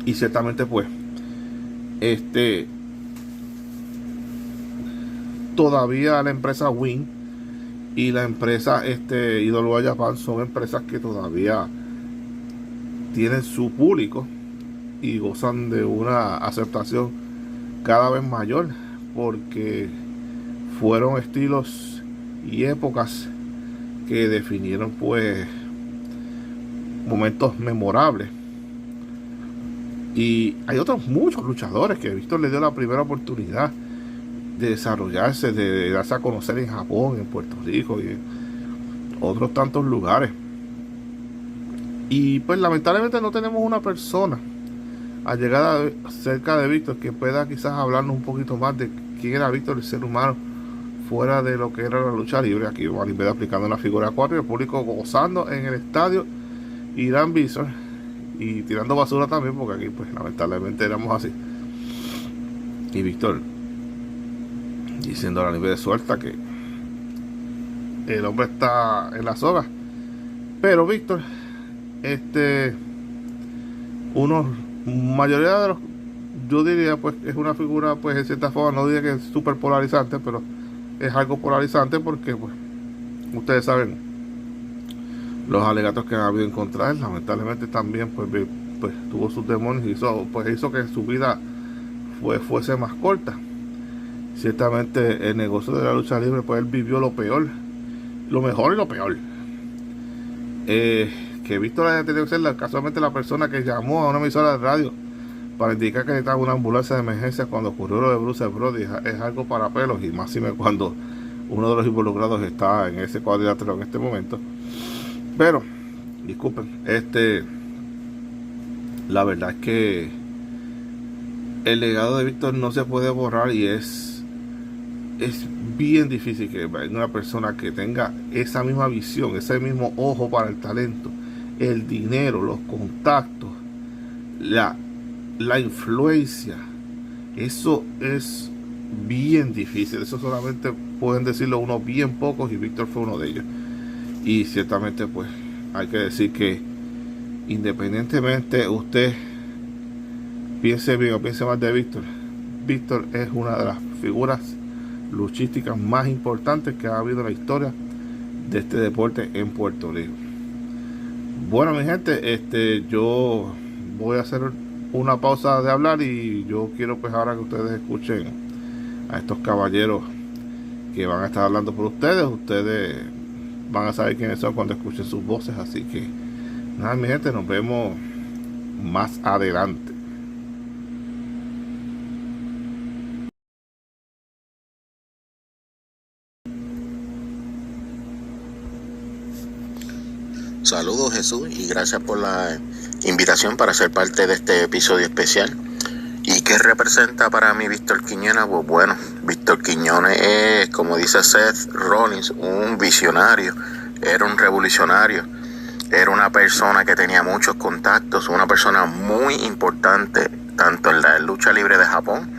Y ciertamente pues todavía la empresa Win y la empresa IWA Japan son empresas que todavía tienen su público y gozan de una aceptación cada vez mayor, porque fueron estilos y épocas que definieron pues momentos memorables. Y hay otros muchos luchadores que Víctor le dio la primera oportunidad de desarrollarse, de darse a conocer en Japón, en Puerto Rico y en otros tantos lugares. Y pues lamentablemente no tenemos una persona allegada cerca de Víctor que pueda quizás hablarnos un poquito más de quién era Víctor, el ser humano, fuera de lo que era la lucha libre. Aquí Juan Inveda aplicando una figura 4 y el público gozando en el estadio Irán Bison y tirando basura también, porque aquí pues lamentablemente éramos así. Y Víctor diciendo a la nivel de suelta que el hombre está en la soga. Pero Víctor, mayoría de los, yo diría pues es una figura pues en cierta forma, no diría que es súper polarizante, pero es algo polarizante porque pues ustedes saben los alegatos que han habido en contra de él. Lamentablemente también pues tuvo sus demonios y hizo que su vida fuese más corta. Ciertamente el negocio de la lucha libre pues él vivió lo peor, lo mejor y lo peor. Que Víctor haya tenido que ser casualmente la persona que llamó a una emisora de radio para indicar que necesitaba una ambulancia de emergencia cuando ocurrió lo de Bruce Brody es algo para pelos, y más cuando uno de los involucrados está en ese cuadrilátero en este momento. Pero disculpen, la verdad es que el legado de Víctor no se puede borrar, y es bien difícil que una persona que tenga esa misma visión, ese mismo ojo para el talento, el dinero, los contactos, la influencia, eso es bien difícil. Eso solamente pueden decirlo unos bien pocos, y Víctor fue uno de ellos. Y ciertamente pues hay que decir que independientemente usted piense bien o piense mal de Víctor, Víctor es una de las figuras luchísticas más importantes que ha habido en la historia de este deporte en Puerto Rico. Bueno, mi gente, yo voy a hacer una pausa de hablar y yo quiero pues ahora que ustedes escuchen a estos caballeros que van a estar hablando por ustedes. Ustedes van a saber quiénes son cuando escuchen sus voces, así que nada, mi gente, nos vemos más adelante. Saludos, Jesús, y gracias por la invitación para ser parte de este episodio especial. ¿Y qué representa para mí Víctor Quiñones? Pues bueno, Víctor Quiñones es, como dice Seth Rollins, un visionario, era un revolucionario, era una persona que tenía muchos contactos, una persona muy importante tanto en la lucha libre de Japón,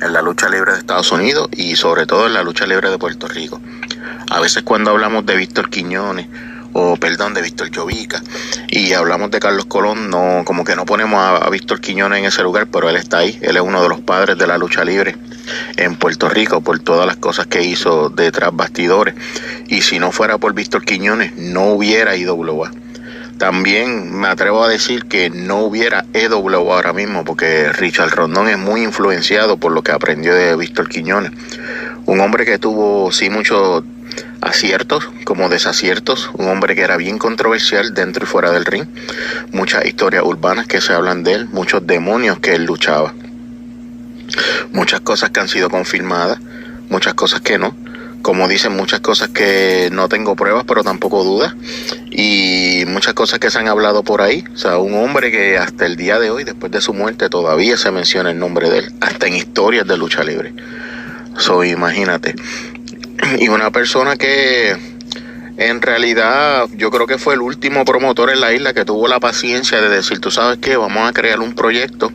en la lucha libre de Estados Unidos y sobre todo en la lucha libre de Puerto Rico. A veces cuando hablamos de Víctor Quiñones, de Víctor Llovica, y hablamos de Carlos Colón, no, como que no ponemos a Víctor Quiñones en ese lugar, pero él está ahí. Él es uno de los padres de la lucha libre en Puerto Rico por todas las cosas que hizo detrás bastidores, y si no fuera por Víctor Quiñones no hubiera IWA. También me atrevo a decir que no hubiera EWA ahora mismo, porque Richard Rondón es muy influenciado por lo que aprendió de Víctor Quiñones, un hombre que tuvo sí muchos aciertos como desaciertos, un hombre que era bien controversial dentro y fuera del ring, muchas historias urbanas que se hablan de él, muchos demonios que él luchaba, muchas cosas que han sido confirmadas, muchas cosas que no, como dicen, muchas cosas que no tengo pruebas pero tampoco dudas, y muchas cosas que se han hablado por ahí. O sea, un hombre que hasta el día de hoy, después de su muerte, todavía se menciona el nombre de él, hasta en historias de lucha libre. Imagínate. Y una persona que en realidad yo creo que fue el último promotor en la isla que tuvo la paciencia de decir, tú sabes qué, vamos a crear un proyecto,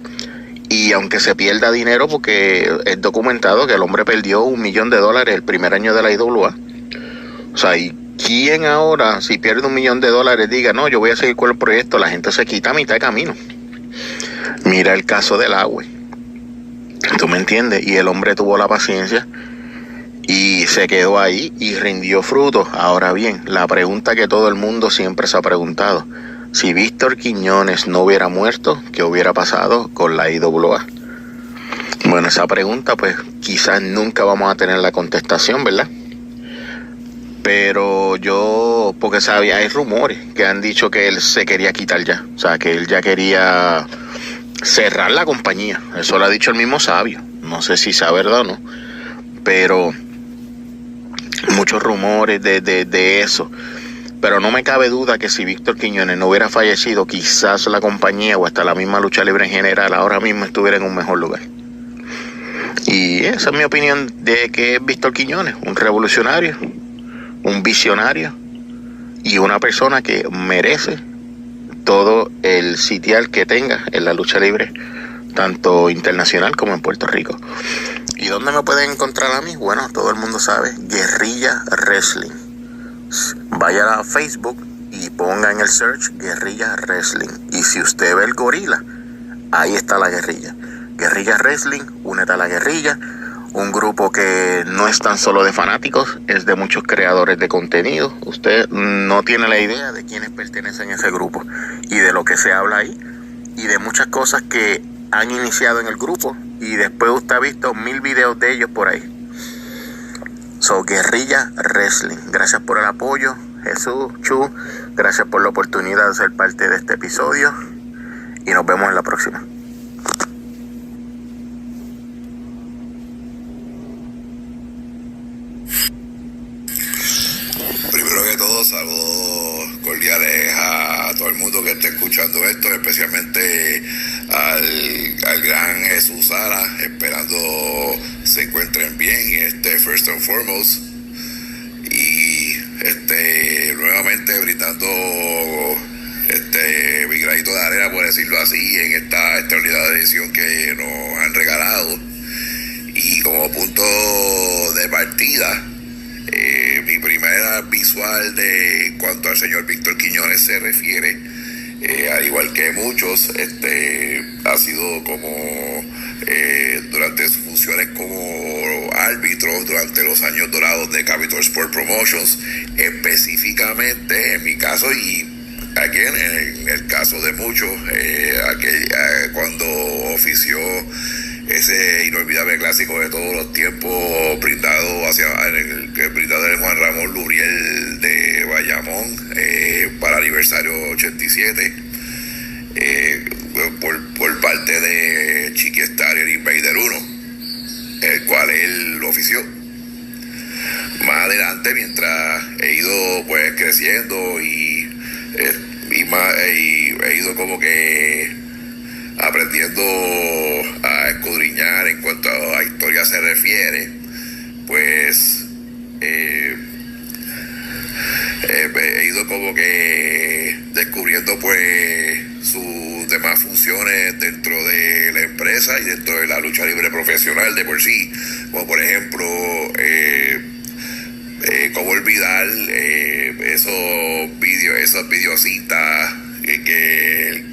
y aunque se pierda dinero, porque es documentado que el hombre perdió $1 millón el primer año de la IWA. O sea, ¿y quién ahora, si pierde $1 millón, diga, no, yo voy a seguir con el proyecto? La gente se quita a mitad de camino. Mira el caso del Agüe, ¿tú me entiendes? Y el hombre tuvo la paciencia y se quedó ahí y rindió frutos. Ahora bien, la pregunta que todo el mundo siempre se ha preguntado: si Víctor Quiñones no hubiera muerto, ¿qué hubiera pasado con la IWA? Bueno, esa pregunta pues quizás nunca vamos a tener la contestación, ¿verdad? Pero yo, porque sabía, hay rumores que han dicho que él se quería quitar ya, o sea, que él ya quería cerrar la compañía. Eso lo ha dicho el mismo Sabio, no sé si sea verdad o no, pero muchos rumores de eso. Pero no me cabe duda que si Víctor Quiñones no hubiera fallecido, quizás la compañía o hasta la misma lucha libre en general ahora mismo estuviera en un mejor lugar. Y esa es mi opinión de que es Víctor Quiñones, un revolucionario, un visionario y una persona que merece todo el sitial que tenga en la lucha libre, tanto internacional como en Puerto Rico. ¿Y dónde me pueden encontrar a mí? Bueno, todo el mundo sabe, Guerrilla Wrestling. Vaya a Facebook y ponga en el search Guerrilla Wrestling. Y si usted ve el gorila, ahí está la guerrilla. Guerrilla Wrestling, únete a la guerrilla. Un grupo que no es tan solo de fanáticos, es de muchos creadores de contenido. Usted no tiene la idea de quiénes pertenecen a ese grupo y de lo que se habla ahí y de muchas cosas que han iniciado en el grupo y después usted ha visto 1000 videos de ellos por ahí. Guerrilla Wrestling. Gracias por el apoyo, Jesús, Chu. Gracias por la oportunidad de ser parte de este episodio y nos vemos en la próxima. Primero que todo, saludos cordiales a todo el mundo que esté escuchando esto, especialmente al gran Jesús Sala, esperando se encuentren bien, first and foremost, y nuevamente brindando mi granito de arena, por decirlo así, en esta extraordinaria edición que nos han regalado. Y como punto de partida, mi primera visual de cuanto al señor Víctor Quiñones se refiere, al igual que muchos, ha sido como durante sus funciones como árbitro durante los años dorados de Capitol Sport Promotions, específicamente en mi caso, y hay quien, en el caso de muchos, cuando ofició ese inolvidable clásico de todos los tiempos brindado brindado el Juan Ramón Luriel de Bayamón para el aniversario 87 por parte de Chiqui Star y el Invader 1, el cual él lo ofició. Más adelante, mientras he ido pues creciendo y he ido como que aprendiendo a escudriñar en cuanto a historia se refiere, pues he ido como que descubriendo pues sus demás funciones dentro de la empresa y dentro de la lucha libre profesional de por sí, como por ejemplo cómo olvidar esas videocitas que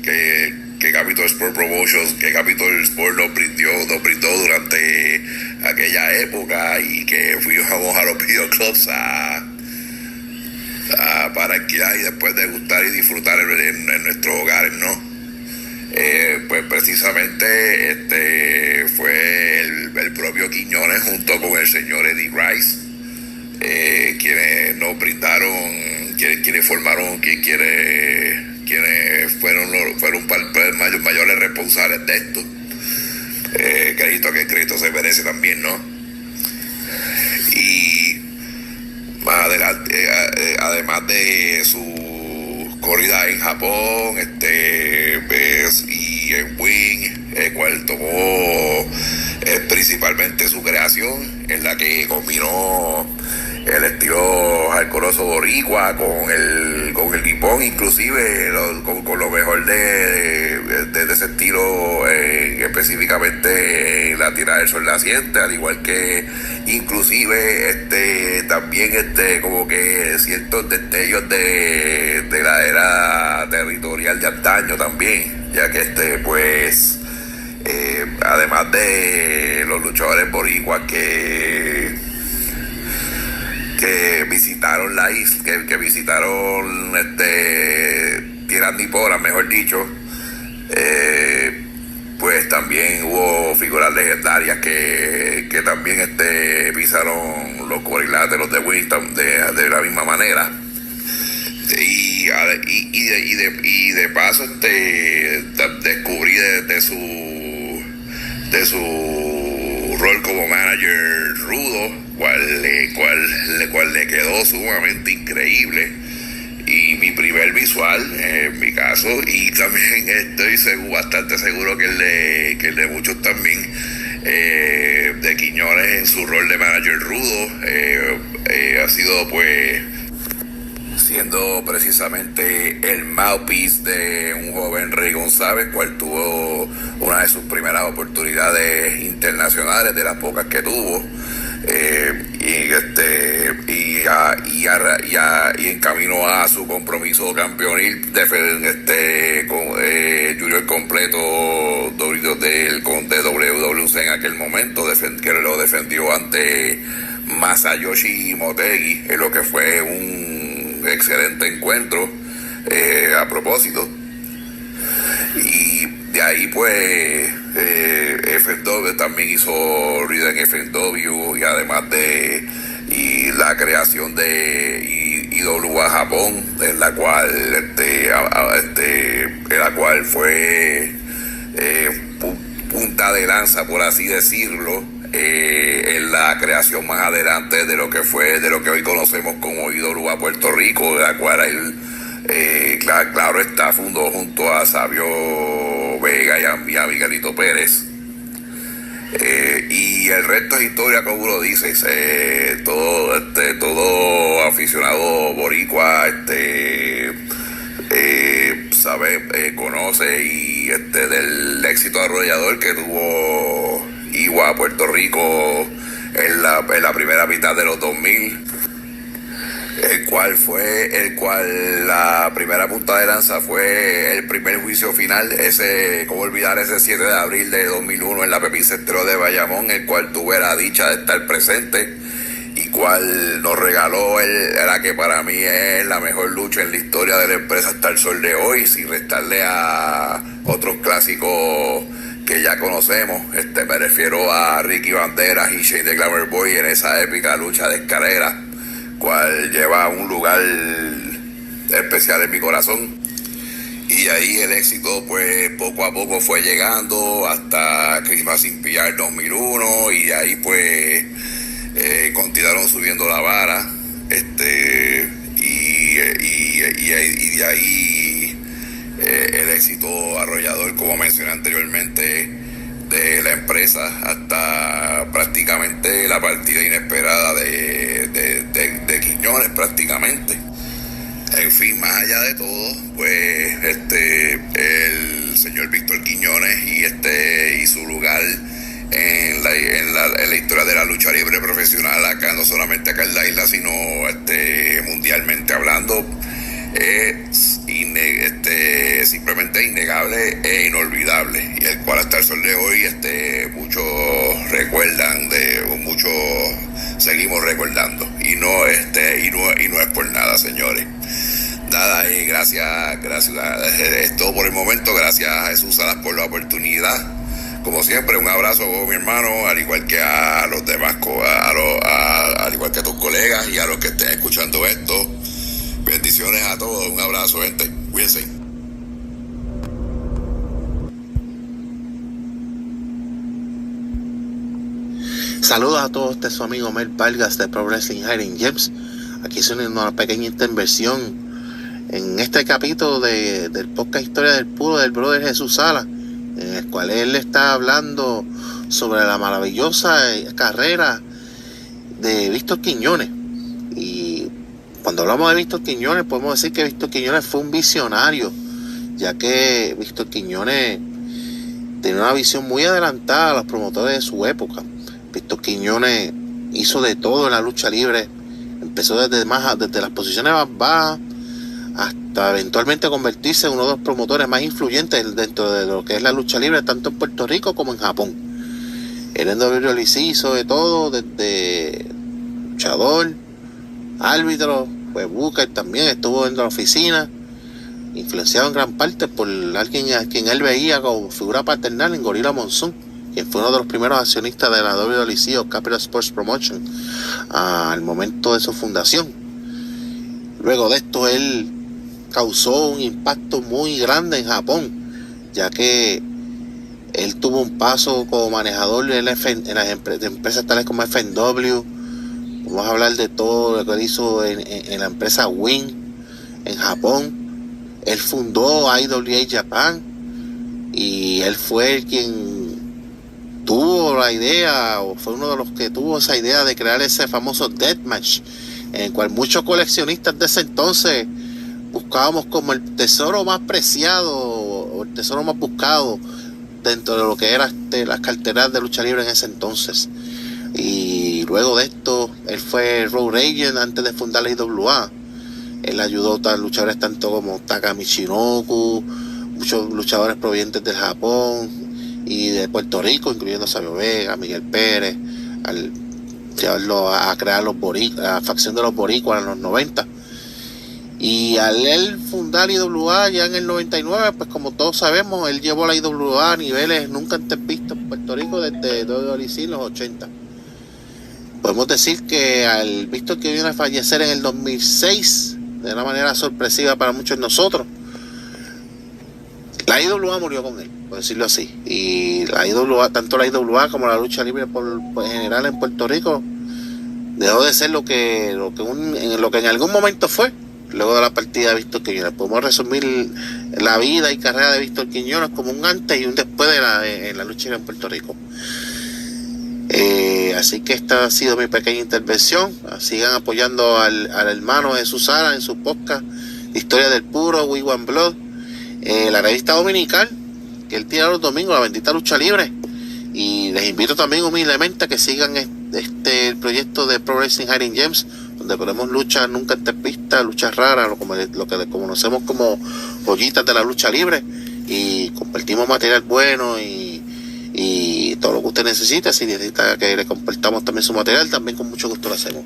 Capitol Sport Promotions, que Capitol Sport nos brindó durante aquella época, y que fuimos a los videoclubs para alquilar y después degustar y disfrutar en nuestros hogares, ¿no? Pues precisamente fue el propio Quiñones junto con el señor Eddie Rice, quienes nos brindaron, quienes formaron, quienes fueron mayores responsables de esto. Crédito se merece también, ¿no? Y más adelante, además de su corrida en Japón, y en Wing, el cual tomó principalmente su creación, en la que combinó el estilo alcoroso boricua con el guipón, inclusive con lo mejor de ese estilo, específicamente la tirada del sol naciente, al igual que inclusive también como que ciertos destellos de la era territorial de antaño también, ya que pues además de los luchadores boricuas que visitaron la isla, que visitaron Tierras Niporas, mejor dicho, pues también hubo figuras legendarias que también pisaron los cuadriláteros de Winston de la misma manera. Y de paso descubrí de su rol como manager rudo, cual le quedó sumamente increíble, y mi primer visual en mi caso, y también estoy bastante seguro que el de muchos también, de Quiñones en su rol de manager rudo, ha sido pues siendo precisamente el mouthpiece de un joven Rey González, cual tuvo una de sus primeras oportunidades internacionales, de las pocas que tuvo, y en camino a su compromiso campeonil con Junior completo de WWC en aquel momento, que lo defendió ante Masayoshi Motegi, en lo que fue un excelente encuentro a propósito. Y de ahí pues FNW también hizo ruido en FNW, y además de la creación de IWA Japón, en la cual fue punta de lanza, por así decirlo, en la creación más adelante de lo que hoy conocemos como IWA Puerto Rico, de la cual él claro está, fundó junto a Sabio Vega y a Miguelito Pérez. Y el resto es historia, como uno dice, todo aficionado boricua conoce y del éxito arrollador que tuvo IWA Puerto Rico en la primera mitad de los 2000, el cual la primera punta de lanza fue el primer juicio final, cómo olvidar ese 7 de abril de 2001 en la Pepín Centro de Bayamón, el cual tuve la dicha de estar presente, y el cual nos regaló la que para mí es la mejor lucha en la historia de la empresa hasta el sol de hoy, sin restarle a otros clásicos que ya conocemos. Me refiero a Ricky Banderas y Shane the Glamour Boy en esa épica lucha de escalera, cual lleva un lugar especial en mi corazón. Y ahí el éxito pues poco a poco fue llegando hasta Christmas in PR 2001, y ahí pues continuaron subiendo la vara, y de ahí el éxito arrollador, como mencioné anteriormente, de la empresa, hasta prácticamente la partida inesperada de Quiñones prácticamente. En fin, más allá de todo, pues el señor Víctor Quiñones y su lugar en la historia de la lucha libre profesional, acá no solamente acá en la isla, sino mundialmente hablando, es simplemente innegable e inolvidable, y el cual hasta el sol de hoy muchos recuerdan, muchos seguimos recordando, y no es por nada, señores. Nada, gracias, es todo por el momento. Gracias a Jesús Salas por la oportunidad. Como siempre, un abrazo, mi hermano, al igual que a los demás, al igual que a tus colegas y a los que estén escuchando esto. Bendiciones a todos, un abrazo, gente, cuídense. Saludos a todos, este es su amigo Mel Vargas de Pro Wrestling Hiding Gems. Aquí es una pequeña intervención en este capítulo del podcast Historia del Puro del brother Jesús Salas, en el cual él está hablando sobre la maravillosa carrera de Víctor Quiñones. Y cuando hablamos de Víctor Quiñones, podemos decir que Víctor Quiñones fue un visionario, ya que Víctor Quiñones tenía una visión muy adelantada a los promotores de su época. Víctor Quiñones hizo de todo en la lucha libre. Empezó desde las posiciones más bajas hasta eventualmente convertirse en uno de los promotores más influyentes dentro de lo que es la lucha libre, tanto en Puerto Rico como en Japón. Él en WWE hizo de todo, desde luchador, árbitro, pues Booker también estuvo en la oficina, influenciado en gran parte por alguien a quien él veía como figura paternal en Gorilla Monsoon, quien fue uno de los primeros accionistas de la WWE o Capital Sports Promotion al momento de su fundación. Luego de esto él causó un impacto muy grande en Japón, ya que él tuvo un paso como manejador en las empresas tales como FNW. Vamos a hablar de todo lo que él hizo en la empresa Wing en Japón. Él fundó IWA Japan, y él fue quien tuvo la idea, o fue uno de los que tuvo esa idea de crear ese famoso Deathmatch, en el cual muchos coleccionistas de ese entonces buscábamos como el tesoro más preciado o el tesoro más buscado dentro de lo que era las carteras de lucha libre en ese entonces. Y luego de esto, él fue road agent antes de fundar la IWA. Él ayudó a luchadores tanto como Taka Michinoku, muchos luchadores provenientes del Japón y de Puerto Rico, incluyendo a Sabio Vega, Miguel Pérez, al llevarlo a crear la facción de los boricuas en los 90. Y al él fundar IWA ya en el 99, pues como todos sabemos, él llevó la IWA a niveles nunca antes vistos en Puerto Rico desde WWE en los 80. Podemos decir que al Víctor que vino a fallecer en el 2006, de una manera sorpresiva para muchos de nosotros, la IWA murió con él, por decirlo así. Y la IWA, tanto la IWA como la lucha libre en general en Puerto Rico, dejó de ser lo que en algún momento fue. Luego de la partida de Víctor Quiñones, podemos resumir la vida y carrera de Víctor Quiñones como un antes y un después en la lucha en Puerto Rico. Así que esta ha sido mi pequeña intervención. Sigan apoyando al hermano Jesús Salas en su podcast Historia del Puro, We One Blood, la revista dominical que él tira los domingos, la bendita lucha libre. Y les invito también humildemente a que sigan el proyecto de Pro Wrestling Hiding Gems, donde ponemos luchas nunca antes vistas, luchas raras, lo que conocemos como joyitas de la lucha libre, y compartimos material bueno y todo lo que usted necesita. Si necesita que le compartamos también su material, también con mucho gusto lo hacemos.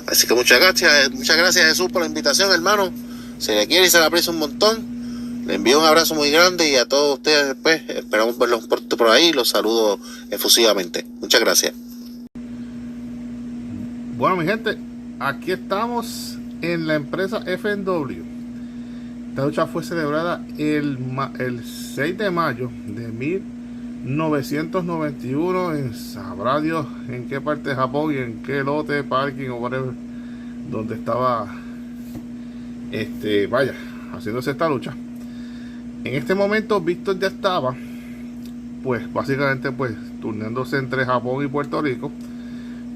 Así que muchas gracias Jesús por la invitación, hermano. Se le quiere y se le aprecia un montón. Le envío un abrazo muy grande y a todos ustedes pues esperamos verlos pronto por ahí. Los saludo efusivamente. Muchas gracias. Bueno, mi gente, aquí estamos en la empresa FNW. Esta lucha fue celebrada el 6 de mayo de 1991 en sabrá Dios en qué parte de Japón y en qué lote, parking o whatever, donde estaba haciéndose esta lucha. En este momento Víctor ya estaba pues básicamente pues turnándose entre Japón y Puerto Rico.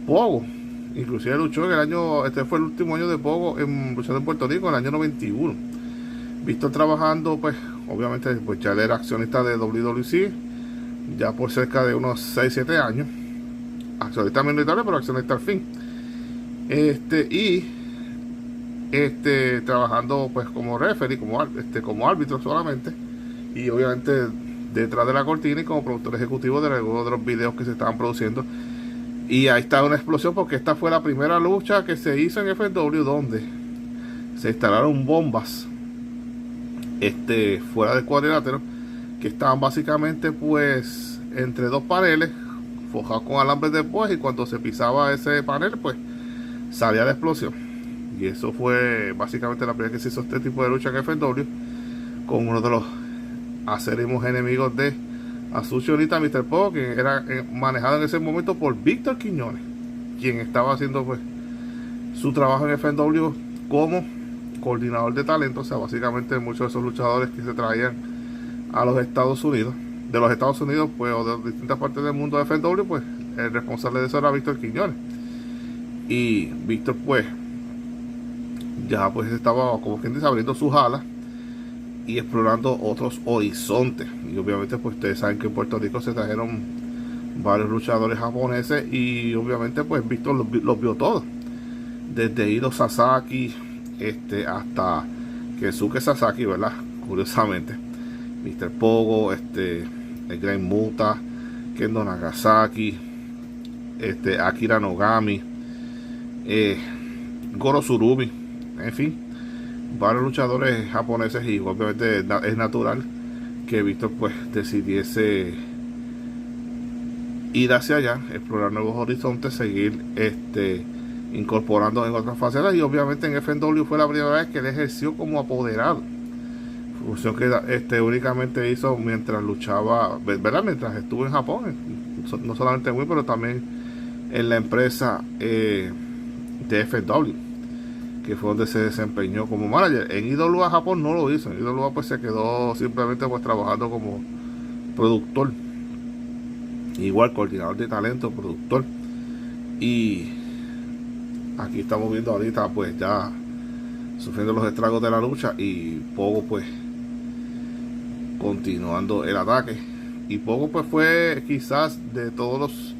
Pogo inclusive luchó en el año, este fue el último año de Pogo luchando en Puerto Rico, en el año 91. Víctor trabajando, pues obviamente pues ya él era accionista de WWC ya por cerca de unos 6-7 años, accionista minoritario pero accionista al fin, trabajando pues como referee, como árbitro solamente, y obviamente detrás de la cortina y como productor ejecutivo de algunos de los videos que se estaban produciendo. Y ahí está una explosión porque esta fue la primera lucha que se hizo en FW donde se instalaron bombas fuera del cuadrilátero, que estaban básicamente pues entre dos paneles forjados con alambres de púas, y cuando se pisaba ese panel pues salía la explosión. Y eso fue básicamente la primera que se hizo este tipo de lucha en FW, con uno de los acérrimos enemigos de Asunción Onita, Mr. Pogo, que era manejado en ese momento por Víctor Quiñones, quien estaba haciendo pues su trabajo en FW como coordinador de talento. O sea, básicamente muchos de esos luchadores que se traían a los Estados Unidos, pues, o de distintas partes del mundo de FW, pues el responsable de eso era Víctor Quiñones. Y Víctor pues ya pues estaba, como quien dice, abriendo sus alas y explorando otros horizontes. Y obviamente pues ustedes saben que en Puerto Rico se trajeron varios luchadores japoneses, y obviamente pues Víctor los vio todos, desde Hiro Sasaki hasta Keisuke Sasaki, ¿verdad? Curiosamente, Mr. Pogo, el Gran Muta, Kendo Nagasaki, Akira Nogami, Goro Tsurumi, en fin, varios luchadores japoneses. Y obviamente es natural que Víctor pues decidiese ir hacia allá, explorar nuevos horizontes, seguir incorporando en otras facetas. Y obviamente en FNW fue la primera vez que él ejerció como apoderado, función que únicamente hizo mientras luchaba, ¿verdad? Mientras estuvo en Japón, no solamente en Wii, pero también en la empresa de FNW, que fue donde se desempeñó como manager. En IWA Japón no lo hizo, en IWA pues se quedó simplemente pues trabajando como productor, igual coordinador de talento, productor. Y aquí estamos viendo ahorita pues ya sufriendo los estragos de la lucha, y Pogo pues continuando el ataque. Y Pogo pues fue quizás de todos los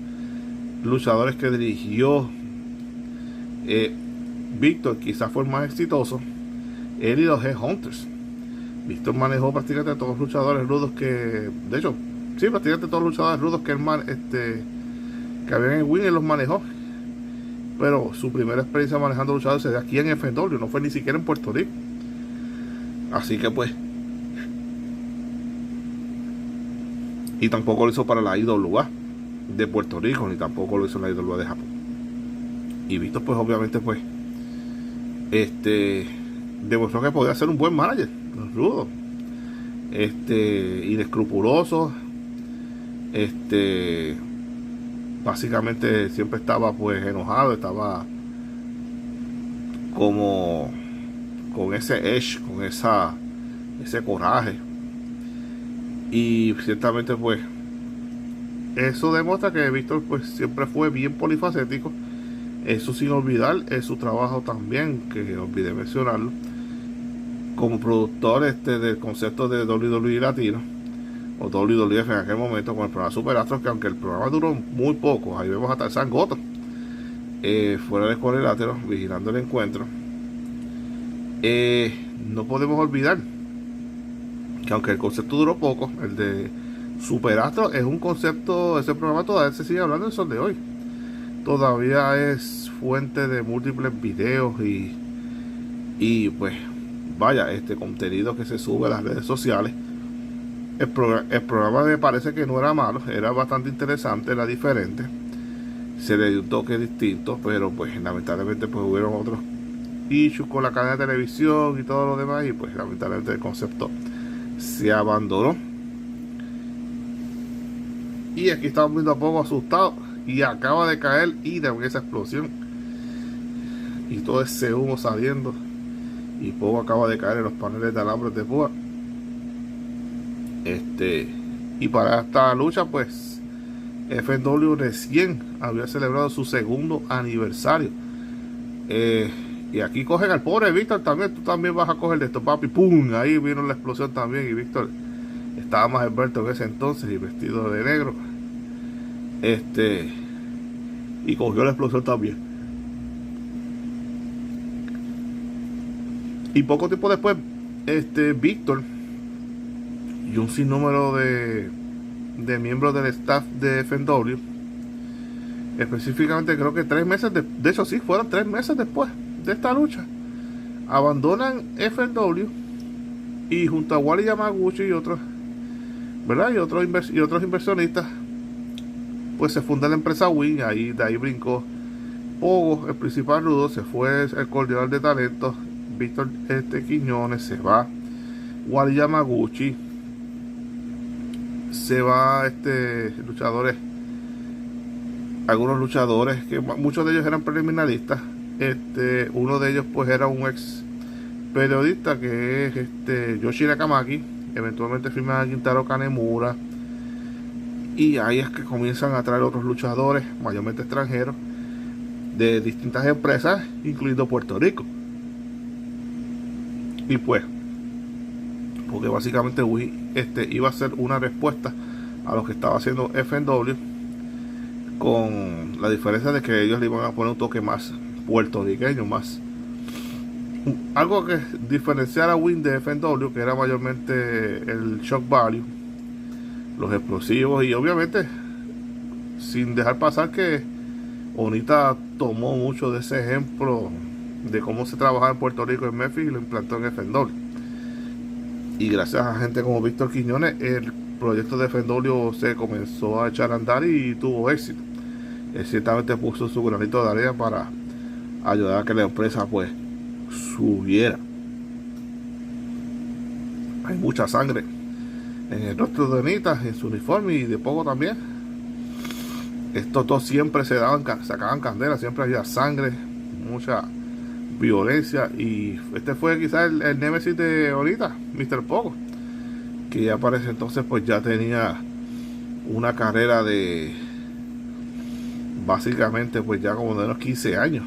luchadores que dirigió Víctor, quizás fue el más exitoso. Él y los Headhunters. Víctor manejó prácticamente todos los luchadores rudos que, de hecho, sí, prácticamente todos los luchadores rudos que que habían en Win, él los manejó. Pero su primera experiencia manejando luchadores se dio aquí en FNW, no fue ni siquiera en Puerto Rico. Así que pues, y tampoco lo hizo para la IWA de Puerto Rico, ni tampoco lo hizo en la IWA de Japón. Y Víctor pues obviamente pues demostró que podía ser un buen manager, rudo, inescrupuloso, básicamente siempre estaba pues enojado, estaba como con ese edge, con ese coraje. Y ciertamente pues eso demuestra que Víctor pues siempre fue bien polifacético. Eso sin olvidar su trabajo también, que olvidé mencionarlo, como productor del concepto de WWE Latino, o WWF en aquel momento, con el programa Super Astros, que aunque el programa duró muy poco, ahí vemos hasta el San Goto fuera del cuadrilátero vigilando el encuentro. No podemos olvidar que aunque el concepto duró poco, el de Superastro es un concepto, ese programa todavía se sigue hablando en sol de hoy. Todavía es fuente de múltiples videos y pues vaya, este contenido que se sube a las redes sociales. El programa me parece que no era malo, era bastante interesante, era diferente, se le dio un toque distinto, pero pues lamentablemente pues hubieron otros issues con la cadena de televisión y todo lo demás, y pues lamentablemente el concepto se abandonó. Y aquí estamos viendo a Pogo asustado y acaba de caer Ida en esa explosión y todo ese humo saliendo, y Pogo acaba de caer en los paneles de alambre de púa. Y para esta lucha pues FNW recién había celebrado su segundo aniversario, y aquí cogen al pobre Víctor también. Tú también vas a coger de esto, papi. ¡Pum! Ahí vino la explosión también, y Víctor estaba más envuelto en ese entonces y vestido de negro, y cogió la explosión también. Y poco tiempo después Víctor y un sinnúmero de miembros del staff de FNW, específicamente creo que 3 meses de hecho sí, fueron 3 meses después de esta lucha, abandonan FNW y junto a Wally Yamaguchi y otros, ¿verdad? Y otros inversionistas, pues se funda la empresa Win. De ahí brincó Pogo, el principal rudo, se fue el coordinador de talentos Víctor Quiñones, se va Wally Yamaguchi, se va algunos luchadores que muchos de ellos eran preliminaristas. Uno de ellos pues era un ex periodista que es Yoshi Nakamaki. Eventualmente firma a Gintaro Kanemura, y ahí es que comienzan a traer otros luchadores, mayormente extranjeros, de distintas empresas, incluido Puerto Rico. Y pues, porque básicamente iba a ser una respuesta a lo que estaba haciendo FNW, con la diferencia de que ellos le iban a poner un toque más puertorriqueño, más algo que diferenciara a Win de FNW, que era mayormente el shock value, los explosivos, y obviamente sin dejar pasar que Onita tomó mucho de ese ejemplo de cómo se trabajaba en Puerto Rico, en Memphis, y lo implantó en FNW. Y gracias a gente como Víctor Quiñones, el proyecto de FNW se comenzó a echar a andar y tuvo éxito. Él ciertamente puso su granito de arena para ayudar a que la empresa pues subiera. Hay mucha sangre en el rostro de Onita, en su uniforme, y de Pogo también. Estos dos siempre sacaban candela, siempre había sangre, mucha violencia, y este fue quizás el némesis de Onita, Mr. Pogo, que ya para ese entonces pues ya tenía una carrera de básicamente pues ya como de unos 15 años,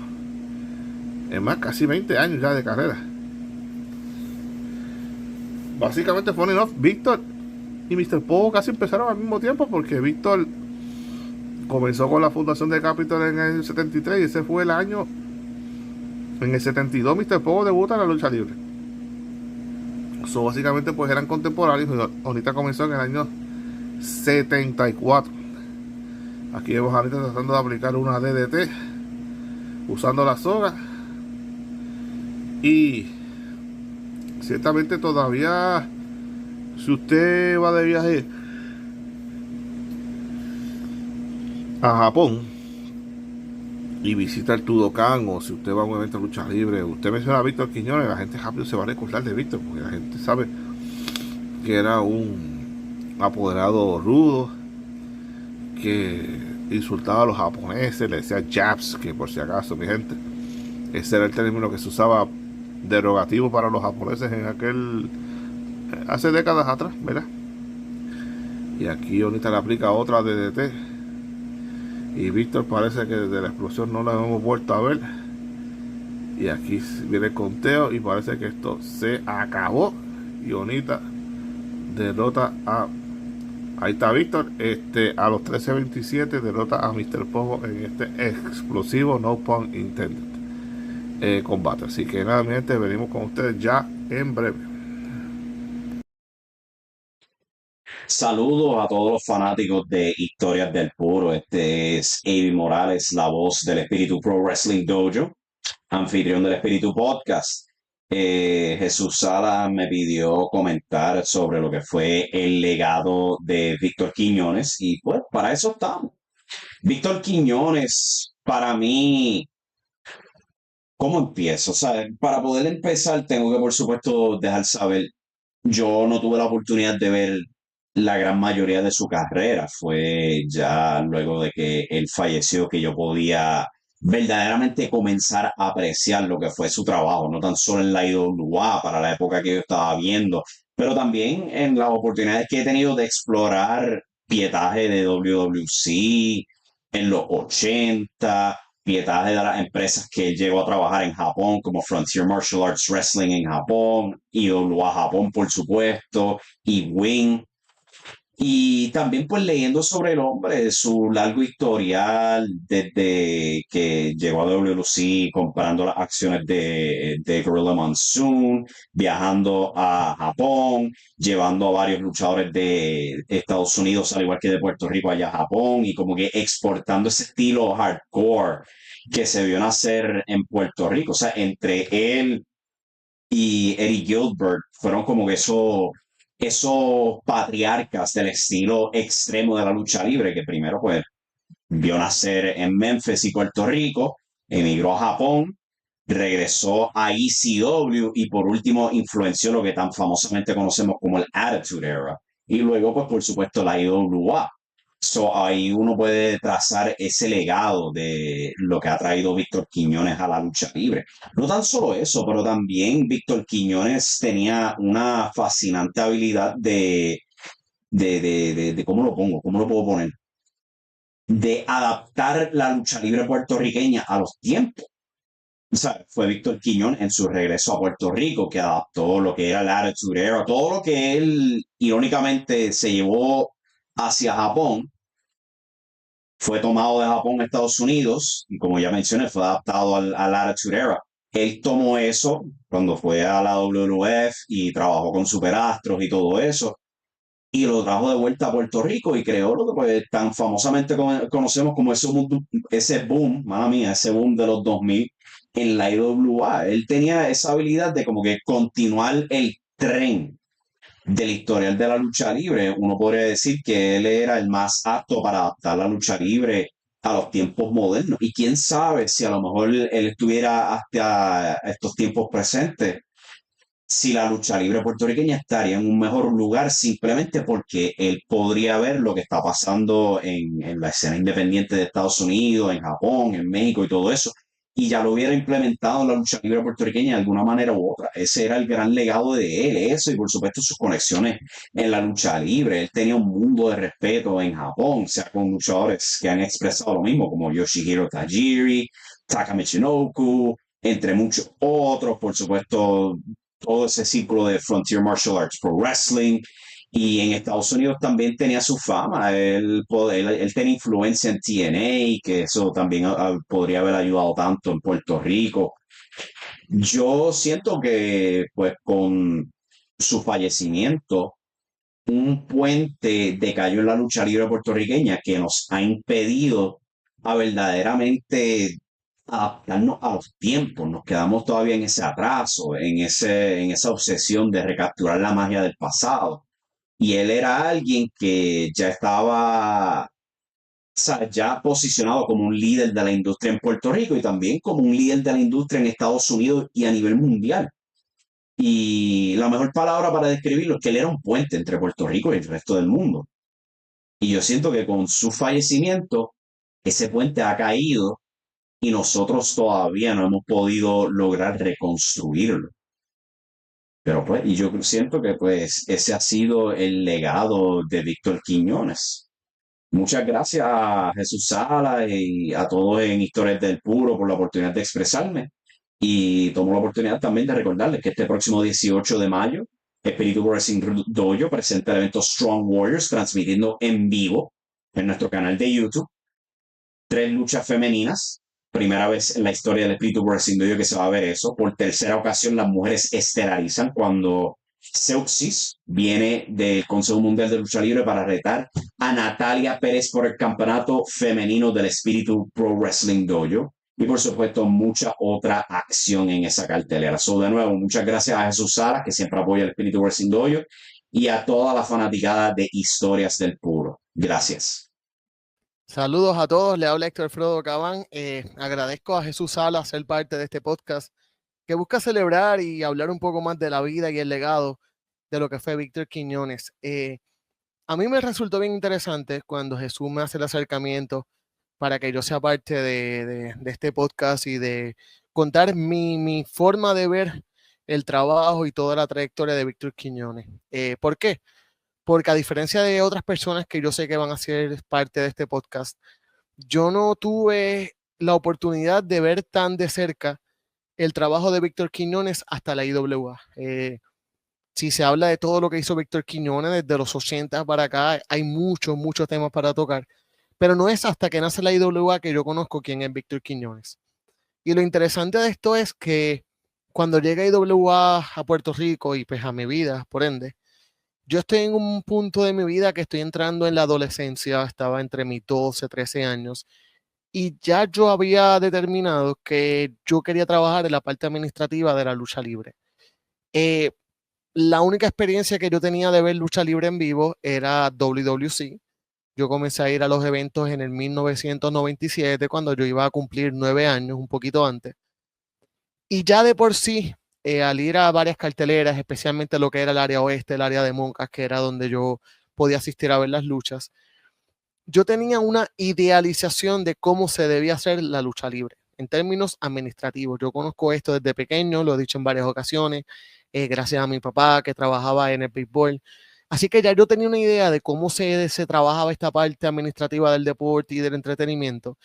es más, casi 20 años ya de carrera. Básicamente, funny enough, Víctor y Mr. Pogo casi empezaron al mismo tiempo, porque Víctor comenzó con la fundación de Capitol en el 73, y ese fue el año. En el 72 Mr. Pogo debuta en la lucha libre. Básicamente pues eran contemporáneos. Ahorita comenzó en el año 74. Aquí vemos a Anita tratando de aplicar una DDT usando la soga, y ciertamente todavía, si usted va de viaje a Japón y visita el Tudokan, o si usted va a un evento de lucha libre, usted menciona a Víctor Quiñones, la gente rápido se va a recordar de Víctor, porque la gente sabe que era un apoderado rudo que insultaba a los japoneses, le decía jabs, que por si acaso, mi gente, ese era el término que se usaba derogativo para los japoneses hace décadas atrás, ¿verdad? Y aquí Onita le aplica otra DDT, y Víctor parece que desde la explosión no la hemos vuelto a ver, y aquí viene el conteo y parece que esto se acabó, y Onita derrota ahí está Víctor, a los 13:27 derrota a Mr. Pogo en este explosivo, no pun intended, combate. Así que nada, mi gente, venimos con ustedes ya en breve. Saludos a todos los fanáticos de Historias del Puro. Este es Avi Morales, la voz del Espíritu Pro Wrestling Dojo, anfitrión del Espíritu Podcast. Jesús Sala me pidió comentar sobre lo que fue el legado de Víctor Quiñones y pues para eso estamos. Víctor Quiñones, para mí, ¿cómo empiezo? O sea, para poder empezar tengo que por supuesto dejar saber, yo no tuve la oportunidad de ver la gran mayoría de su carrera. Fue ya luego de que él falleció que yo podía verdaderamente comenzar a apreciar lo que fue su trabajo, no tan solo en la IWA para la época que yo estaba viendo, pero también en las oportunidades que he tenido de explorar pietaje de WWC en los 80, pietaje de las empresas que él llegó a trabajar en Japón, como Frontier Martial Arts Wrestling en Japón, IWA Japón, por supuesto, y Wing. Y también pues leyendo sobre el hombre, su largo historial desde que llegó a WLC, comparando las acciones de Gorilla Monsoon, viajando a Japón, llevando a varios luchadores de Estados Unidos, al igual que de Puerto Rico, allá a Japón, y como que exportando ese estilo hardcore que se vio nacer en Puerto Rico. O sea, entre él y Eddie Gilbert fueron como que esos patriarcas del estilo extremo de la lucha libre, que primero pues vio nacer en Memphis y Puerto Rico, emigró a Japón, regresó a ECW y por último influenció lo que tan famosamente conocemos como el Attitude Era. Y luego pues por supuesto la IWA. So, ahí uno puede trazar ese legado de lo que ha traído Víctor Quiñones a la lucha libre. No tan solo eso, pero también Víctor Quiñones tenía una fascinante habilidad de ¿cómo lo pongo? ¿Cómo lo puedo poner? De adaptar la lucha libre puertorriqueña a los tiempos. O sea, fue Víctor Quiñones en su regreso a Puerto Rico que adaptó lo que era la Attitude Era, todo lo que él irónicamente se llevó hacia Japón, fue tomado de Japón a Estados Unidos y como ya mencioné, fue adaptado al Attitude Era. Él tomó eso cuando fue a la WWF y trabajó con Superastros y todo eso y lo trajo de vuelta a Puerto Rico y creó lo que pues, tan famosamente conocemos como ese boom, mala mía, ese boom de los 2000 en la IWA. Él tenía esa habilidad de como que continuar el tren del historial de la lucha libre. Uno podría decir que él era el más apto para adaptar la lucha libre a los tiempos modernos. Y quién sabe si a lo mejor él estuviera hasta estos tiempos presentes, si la lucha libre puertorriqueña estaría en un mejor lugar simplemente porque él podría ver lo que está pasando en la escena independiente de Estados Unidos, en Japón, en México y todo eso, y ya lo hubiera implementado en la lucha libre puertorriqueña de alguna manera u otra. Ese era el gran legado de él, eso, y por supuesto sus conexiones en la lucha libre. Él tenía un mundo de respeto en Japón, sea con luchadores que han expresado lo mismo, como Yoshihiro Tajiri, Taka Michinoku, entre muchos otros, por supuesto, todo ese círculo de Frontier Martial Arts Pro Wrestling. Y en Estados Unidos también tenía su fama. Él tenía influencia en TNA, que eso también podría haber ayudado tanto en Puerto Rico. Yo siento que, pues, con su fallecimiento, un puente decayó en la lucha libre puertorriqueña que nos ha impedido a verdaderamente adaptarnos a los tiempos. Nos quedamos todavía en ese atraso, en esa obsesión de recapturar la magia del pasado. Y él era alguien que ya estaba, o sea, ya posicionado como un líder de la industria en Puerto Rico y también como un líder de la industria en Estados Unidos y a nivel mundial. Y la mejor palabra para describirlo es que él era un puente entre Puerto Rico y el resto del mundo. Y yo siento que con su fallecimiento, ese puente ha caído y nosotros todavía no hemos podido lograr reconstruirlo. Pero pues, y yo siento que pues ese ha sido el legado de Víctor Quiñones. Muchas gracias a Jesús Sala y a todos en Historias del Puro por la oportunidad de expresarme. Y tomo la oportunidad también de recordarles que este próximo 18 de mayo, Espíritu Wrestling Dojo presenta el evento Strong Warriors, transmitiendo en vivo en nuestro canal de YouTube 3 luchas femeninas. Primera vez en la historia del Espíritu Wrestling Dojo que se va a ver eso. Por tercera ocasión, las mujeres estelarizan cuando Seuxis viene del Consejo Mundial de Lucha Libre para retar a Natalia Pérez por el campeonato femenino del Espíritu Pro Wrestling Dojo. Y por supuesto, mucha otra acción en esa cartelera. De nuevo, muchas gracias a Jesús Salas, que siempre apoya el Espíritu Wrestling Dojo, y a toda la fanaticada de Historias del Puro. Gracias. Saludos a todos, le habla Héctor Frodo Cabán. Agradezco a Jesús Salas ser parte de este podcast que busca celebrar y hablar un poco más de la vida y el legado de lo que fue Víctor Quiñones. A mí me resultó bien interesante cuando Jesús me hace el acercamiento para que yo sea parte de este podcast y de contar mi forma de ver el trabajo y toda la trayectoria de Víctor Quiñones. ¿Por qué? Porque a diferencia de otras personas que yo sé que van a ser parte de este podcast, yo no tuve la oportunidad de ver tan de cerca el trabajo de Víctor Quiñones hasta la IWA. Si se habla de todo lo que hizo Víctor Quiñones desde los 80 para acá, hay muchos temas para tocar, pero no es hasta que nace la IWA que yo conozco quién es Víctor Quiñones. Y lo interesante de esto es que cuando llega IWA a Puerto Rico y pues a mi vida, por ende, yo estoy en un punto de mi vida que estoy entrando en la adolescencia, estaba entre mis 12, 13 años, y ya yo había determinado que yo quería trabajar en la parte administrativa de la lucha libre. La única experiencia que yo tenía de ver lucha libre en vivo era WWC. Yo comencé a ir a los eventos en el 1997, cuando yo iba a cumplir 9 años, un poquito antes. Y ya de por sí, al ir a varias carteleras, especialmente lo que era el área oeste, el área de Moncas, que era donde yo podía asistir a ver las luchas, yo tenía una idealización de cómo se debía hacer la lucha libre en términos administrativos. Yo conozco esto desde pequeño, lo he dicho en varias ocasiones, gracias a mi papá que trabajaba en el béisbol. Así que ya yo tenía una idea de cómo se trabajaba esta parte administrativa del deporte y del entretenimiento.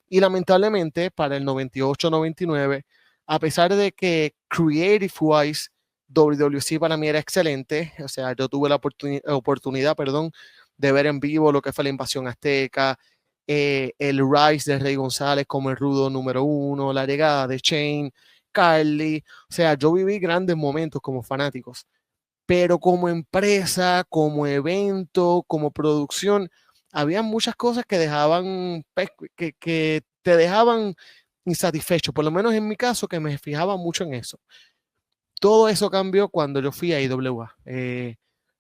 Y lamentablemente para el 98-99, a pesar de que creative-wise WWC para mí era excelente, o sea, yo tuve la oportunidad, de ver en vivo lo que fue la invasión azteca, el rise de Rey González como el rudo número 1, la llegada de Shane, Carly, o sea, yo viví grandes momentos como fanáticos, pero como empresa, como evento, como producción, había muchas cosas que dejaban, que te dejaban insatisfecho, por lo menos en mi caso, que me fijaba mucho en eso. Todo eso cambió cuando yo fui a IWA.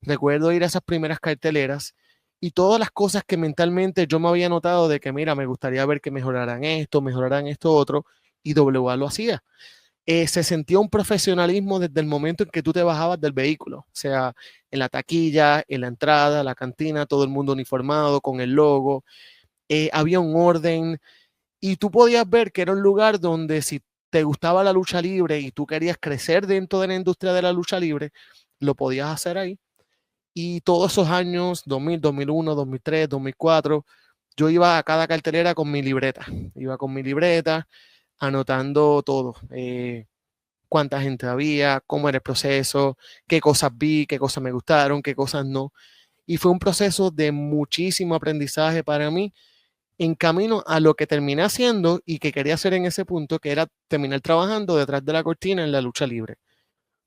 Recuerdo ir a esas primeras carteleras y todas las cosas que mentalmente yo me había notado de que, mira, me gustaría ver que mejoraran esto otro, IWA lo hacía. Se sentía un profesionalismo desde el momento en que tú te bajabas del vehículo, o sea, en la taquilla, en la entrada, la cantina, todo el mundo uniformado con el logo, había un orden y tú podías ver que era un lugar donde si te gustaba la lucha libre y tú querías crecer dentro de la industria de la lucha libre, lo podías hacer ahí. Y todos esos años, 2000, 2001, 2003, 2004, yo iba a cada cartelera con mi libreta. Iba con mi libreta, anotando todo. Cuánta gente había, cómo era el proceso, qué cosas vi, qué cosas me gustaron, qué cosas no. Y fue un proceso de muchísimo aprendizaje para mí, en camino a lo que terminé haciendo y que quería hacer en ese punto, que era terminar trabajando detrás de la cortina en la lucha libre.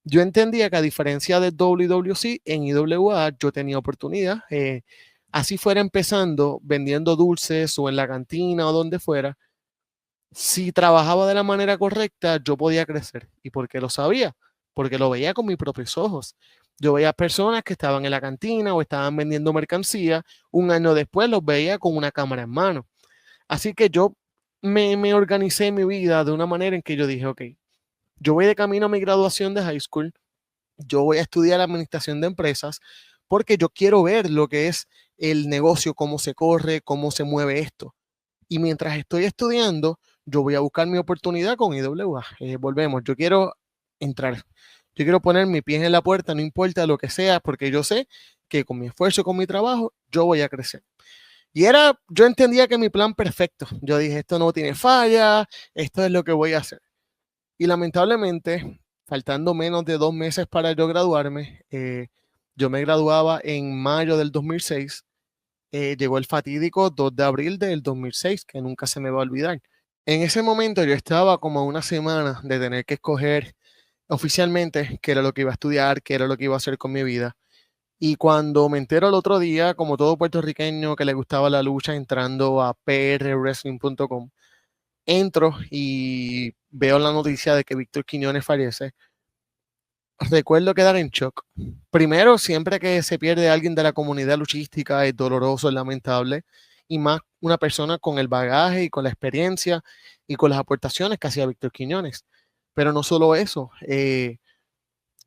Yo entendía que a diferencia de WWC, en IWA yo tenía oportunidad, así fuera empezando vendiendo dulces o en la cantina o donde fuera, si trabajaba de la manera correcta, yo podía crecer. ¿Y por qué lo sabía? Porque lo veía con mis propios ojos. Yo veía personas que estaban en la cantina o estaban vendiendo mercancía, un año después los veía con una cámara en mano. Así que yo me organicé mi vida de una manera en que yo dije, ok, yo voy de camino a mi graduación de high school, yo voy a estudiar administración de empresas porque yo quiero ver lo que es el negocio, cómo se corre, cómo se mueve esto. Y mientras estoy estudiando, yo voy a buscar mi oportunidad con IWA. Volvemos, yo quiero entrar, yo quiero poner mi pie en la puerta, no importa lo que sea, porque yo sé que con mi esfuerzo, con mi trabajo, yo voy a crecer. Y yo entendía que mi plan perfecto, yo dije, esto no tiene falla, esto es lo que voy a hacer. Y lamentablemente, faltando menos de 2 meses para yo graduarme, yo me graduaba en mayo del 2006, llegó el fatídico 2 de abril del 2006, que nunca se me va a olvidar. En ese momento yo estaba como a una semana de tener que escoger oficialmente qué era lo que iba a estudiar, qué era lo que iba a hacer con mi vida. Y cuando me entero el otro día, como todo puertorriqueño que le gustaba la lucha, entrando a prwrestling.com, entro y veo la noticia de que Víctor Quiñones fallece. Recuerdo quedar en shock. Primero, siempre que se pierde alguien de la comunidad luchística es doloroso, es lamentable, y más una persona con el bagaje y con la experiencia y con las aportaciones que hacía Víctor Quiñones. Pero no solo eso,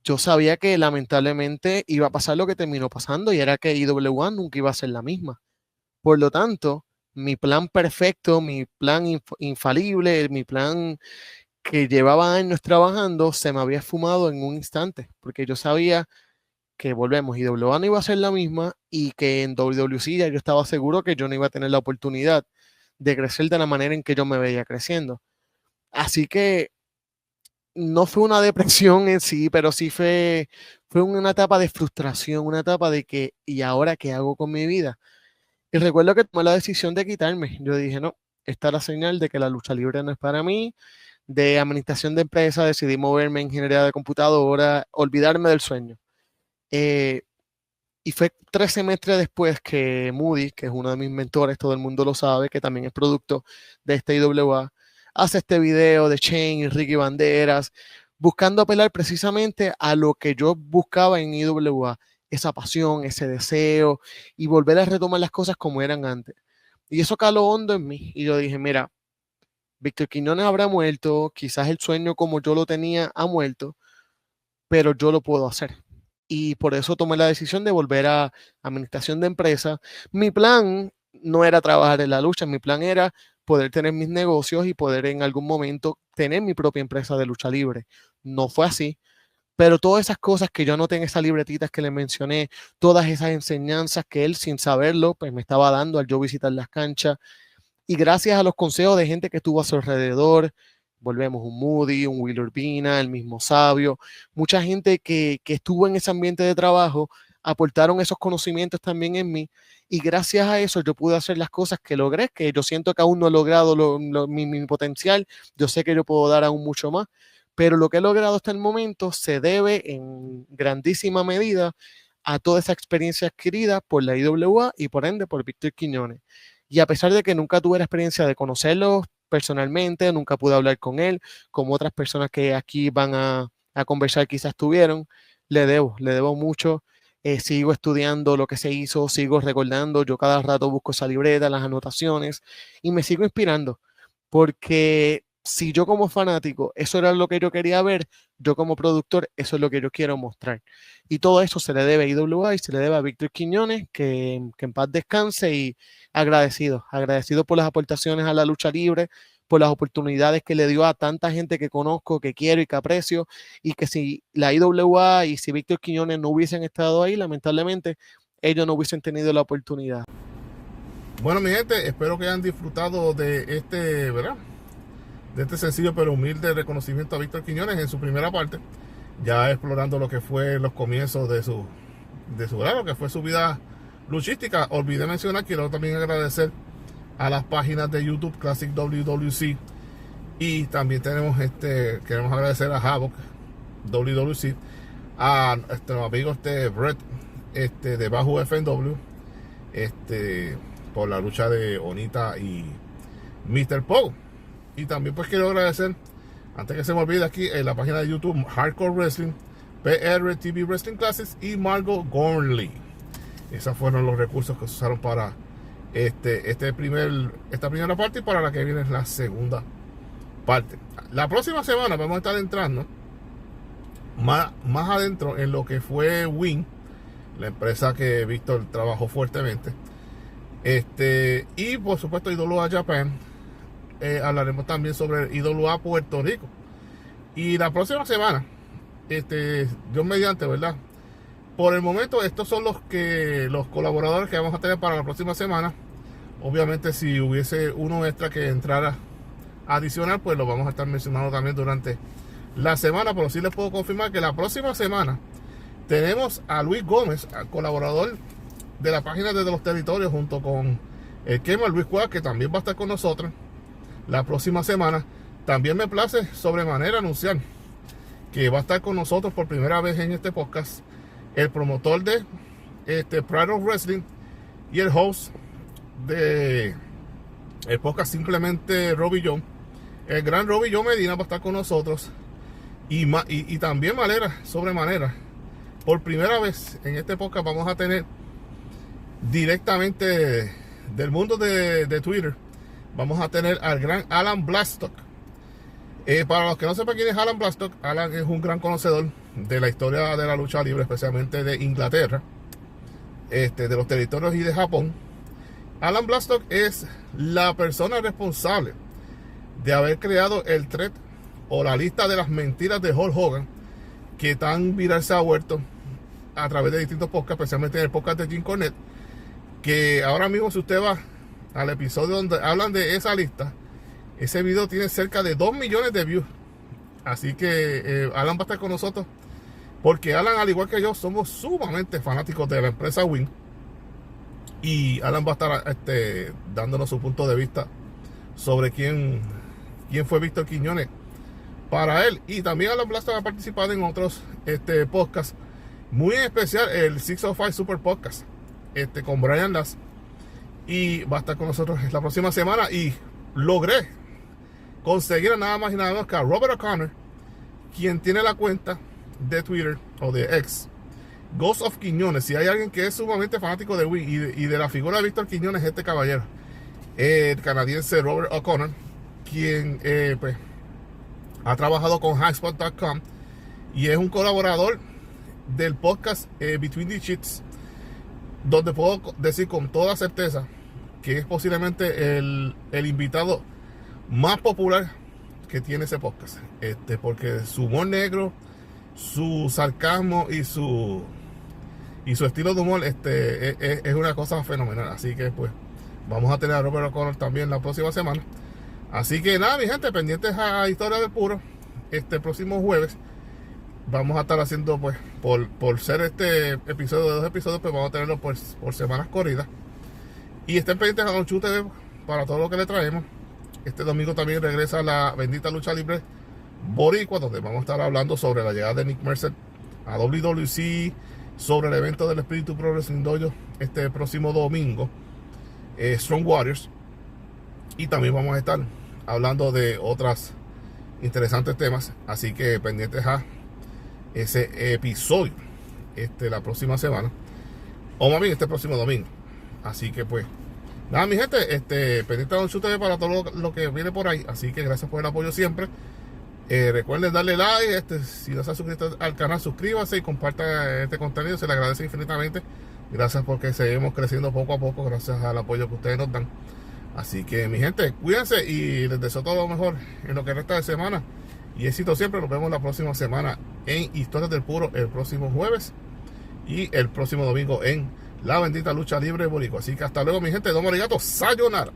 yo sabía que lamentablemente iba a pasar lo que terminó pasando, y era que IWA nunca iba a ser la misma. Por lo tanto, mi plan perfecto, mi plan infalible, mi plan que llevaba años trabajando, se me había esfumado en un instante, porque yo sabía que volvemos, IWA no iba a ser la misma, y que en WWC ya yo estaba seguro que yo no iba a tener la oportunidad de crecer de la manera en que yo me veía creciendo. Así que no fue una depresión en sí, pero sí fue una etapa de frustración, una etapa de que, ¿y ahora qué hago con mi vida? Y recuerdo que tomé la decisión de quitarme. Yo dije, no, esta es la señal de que la lucha libre no es para mí. De administración de empresa decidí moverme en ingeniería de computadora, olvidarme del sueño. Y fue 3 semestres después que Moody, que es uno de mis mentores, todo el mundo lo sabe, que también es producto de este IWA, hace este video de Shane y Ricky Banderas, buscando apelar precisamente a lo que yo buscaba en IWA, esa pasión, ese deseo, y volver a retomar las cosas como eran antes. Y eso caló hondo en mí, y yo dije, mira, Víctor Quiñones habrá muerto, quizás el sueño como yo lo tenía ha muerto, pero yo lo puedo hacer. Y por eso tomé la decisión de volver a administración de empresa. Mi plan no era trabajar en la lucha, mi plan era poder tener mis negocios y poder en algún momento tener mi propia empresa de lucha libre. No fue así, pero todas esas cosas que yo anoté en esas libretitas que le mencioné, todas esas enseñanzas que él sin saberlo pues me estaba dando al yo visitar las canchas, y gracias a los consejos de gente que estuvo a su alrededor, volvemos, un Moody, un Will Urbina, el mismo Sabio, mucha gente que estuvo en ese ambiente de trabajo, aportaron esos conocimientos también en mí, y gracias a eso yo pude hacer las cosas que logré, que yo siento que aún no he logrado mi potencial, yo sé que yo puedo dar aún mucho más, pero lo que he logrado hasta el momento se debe en grandísima medida a toda esa experiencia adquirida por la IWA y por ende por Víctor Quiñones. Y a pesar de que nunca tuve la experiencia de conocerlo personalmente, nunca pude hablar con él, como otras personas que aquí van a conversar quizás tuvieron, le debo mucho. Sigo estudiando lo que se hizo, sigo recordando, yo cada rato busco esa libreta, las anotaciones, y me sigo inspirando, porque si yo como fanático eso era lo que yo quería ver, yo como productor eso es lo que yo quiero mostrar. Y todo eso se le debe a IWA y se le debe a Víctor Quiñones, que en paz descanse, y agradecido por las aportaciones a la lucha libre, por las oportunidades que le dio a tanta gente que conozco, que quiero y que aprecio, y que si la IWA y si Víctor Quiñones no hubiesen estado ahí, lamentablemente ellos no hubiesen tenido la oportunidad. Bueno, mi gente, espero que hayan disfrutado de este, ¿verdad?, de este sencillo pero humilde reconocimiento a Víctor Quiñones en su primera parte, ya explorando lo que fue los comienzos de su ¿verdad?, lo que fue su vida luchística. Olvidé mencionar, quiero también agradecer a las páginas de YouTube Classic WWC, y también queremos agradecer a Havoc WWC, a nuestro amigo Brett de Bajo FNW, por la lucha de Onita y Mr. Poe. Y también pues quiero agradecer, antes que se me olvide, aquí en la página de YouTube Hardcore Wrestling, PR TV Wrestling Classics y Margot Gormley. Esos fueron los recursos que se usaron para esta primera parte, y para la que viene es la segunda parte. La próxima semana vamos a estar entrando más adentro en lo que fue Win, la empresa que Víctor trabajó fuertemente, y por supuesto IWA Japan. Hablaremos también sobre IWA Puerto Rico. Y la próxima semana, Dios mediante, ¿verdad?, por el momento estos son los colaboradores que vamos a tener para la próxima semana. Obviamente si hubiese uno extra que entrara adicional, pues lo vamos a estar mencionando también durante la semana. Pero sí les puedo confirmar que la próxima semana tenemos a Luis Gómez, colaborador de la página de los territorios, junto con el Kemal Luis Cuevas, que también va a estar con nosotros la próxima semana. También me place sobremanera anunciar que va a estar con nosotros por primera vez en este podcast, el promotor de Pride of Wrestling y el host de el podcast simplemente Robbie John. El gran Robbie John Medina va a estar con nosotros y también sobremanera, por primera vez en este podcast vamos a tener directamente del mundo de Twitter, vamos a tener al gran Alan Blastock. Para los que no sepan quién es Alan Blastock, Alan es un gran conocedor de la historia de la lucha libre, especialmente de Inglaterra, de los territorios y de Japón. Alan Blastock es la persona responsable de haber creado el thread o la lista de las mentiras de Hulk Hogan, que tan viral se ha vuelto a través de distintos podcasts, especialmente en el podcast de Jim Cornette, que ahora mismo si usted va al episodio donde hablan de esa lista, ese video tiene cerca de 2 millones de views. Así que Alan va a estar con nosotros, porque Alan, al igual que yo, somos sumamente fanáticos de la empresa Win, y Alan va a estar dándonos su punto de vista sobre quién fue Víctor Quiñones para él. Y también Alan Blastock ha participado en otros podcasts, muy en especial el 605 Super Podcast con Brian Lass, y va a estar con nosotros la próxima semana. Y logré conseguir a nada más y nada menos que a Robert O'Connor, quien tiene la cuenta de Twitter o de X Ghost of Quiñones. Si hay alguien que es sumamente fanático de Wii y de la figura de Víctor Quiñones, este caballero, el canadiense Robert O'Connor, quien pues ha trabajado con Highspot.com y es un colaborador del podcast Between the Sheets, donde puedo decir con toda certeza que es posiblemente el invitado más popular que tiene ese podcast, porque su humor negro, su sarcasmo y su estilo de humor es una cosa fenomenal. Así que pues vamos a tener a Robert O'Connor también la próxima semana. Así que nada, mi gente, pendientes a Historia del Puro. Próximo jueves vamos a estar haciendo, pues, por ser episodio de 2 episodios, pues vamos a tenerlo por semanas corridas. Y estén pendientes a Don Chu TV para todo lo que le traemos. Este domingo también regresa la bendita lucha libre boricua, donde vamos a estar hablando sobre la llegada de Nick Mercer a WWC, sobre el evento del Espíritu Pro Wrestling Dojo este próximo domingo, Strong Warriors. Y también vamos a estar hablando de otros interesantes temas, así que pendientes a ese episodio la próxima semana, o más bien este próximo domingo. Así que pues nada, mi gente, pendiente a Don Chu TV para todo lo que viene por ahí. Así que gracias por el apoyo siempre. Recuerden darle like, si no se ha suscrito al canal, suscríbase y comparta este contenido, se le agradece infinitamente. Gracias porque seguimos creciendo poco a poco gracias al apoyo que ustedes nos dan. Así que mi gente, cuídense y les deseo todo lo mejor en lo que resta de semana y éxito siempre. Nos vemos la próxima semana en Historias del Puro, el próximo jueves, y el próximo domingo en la bendita lucha libre boricua. Así que hasta luego, mi gente. Domo arigato, sayonara.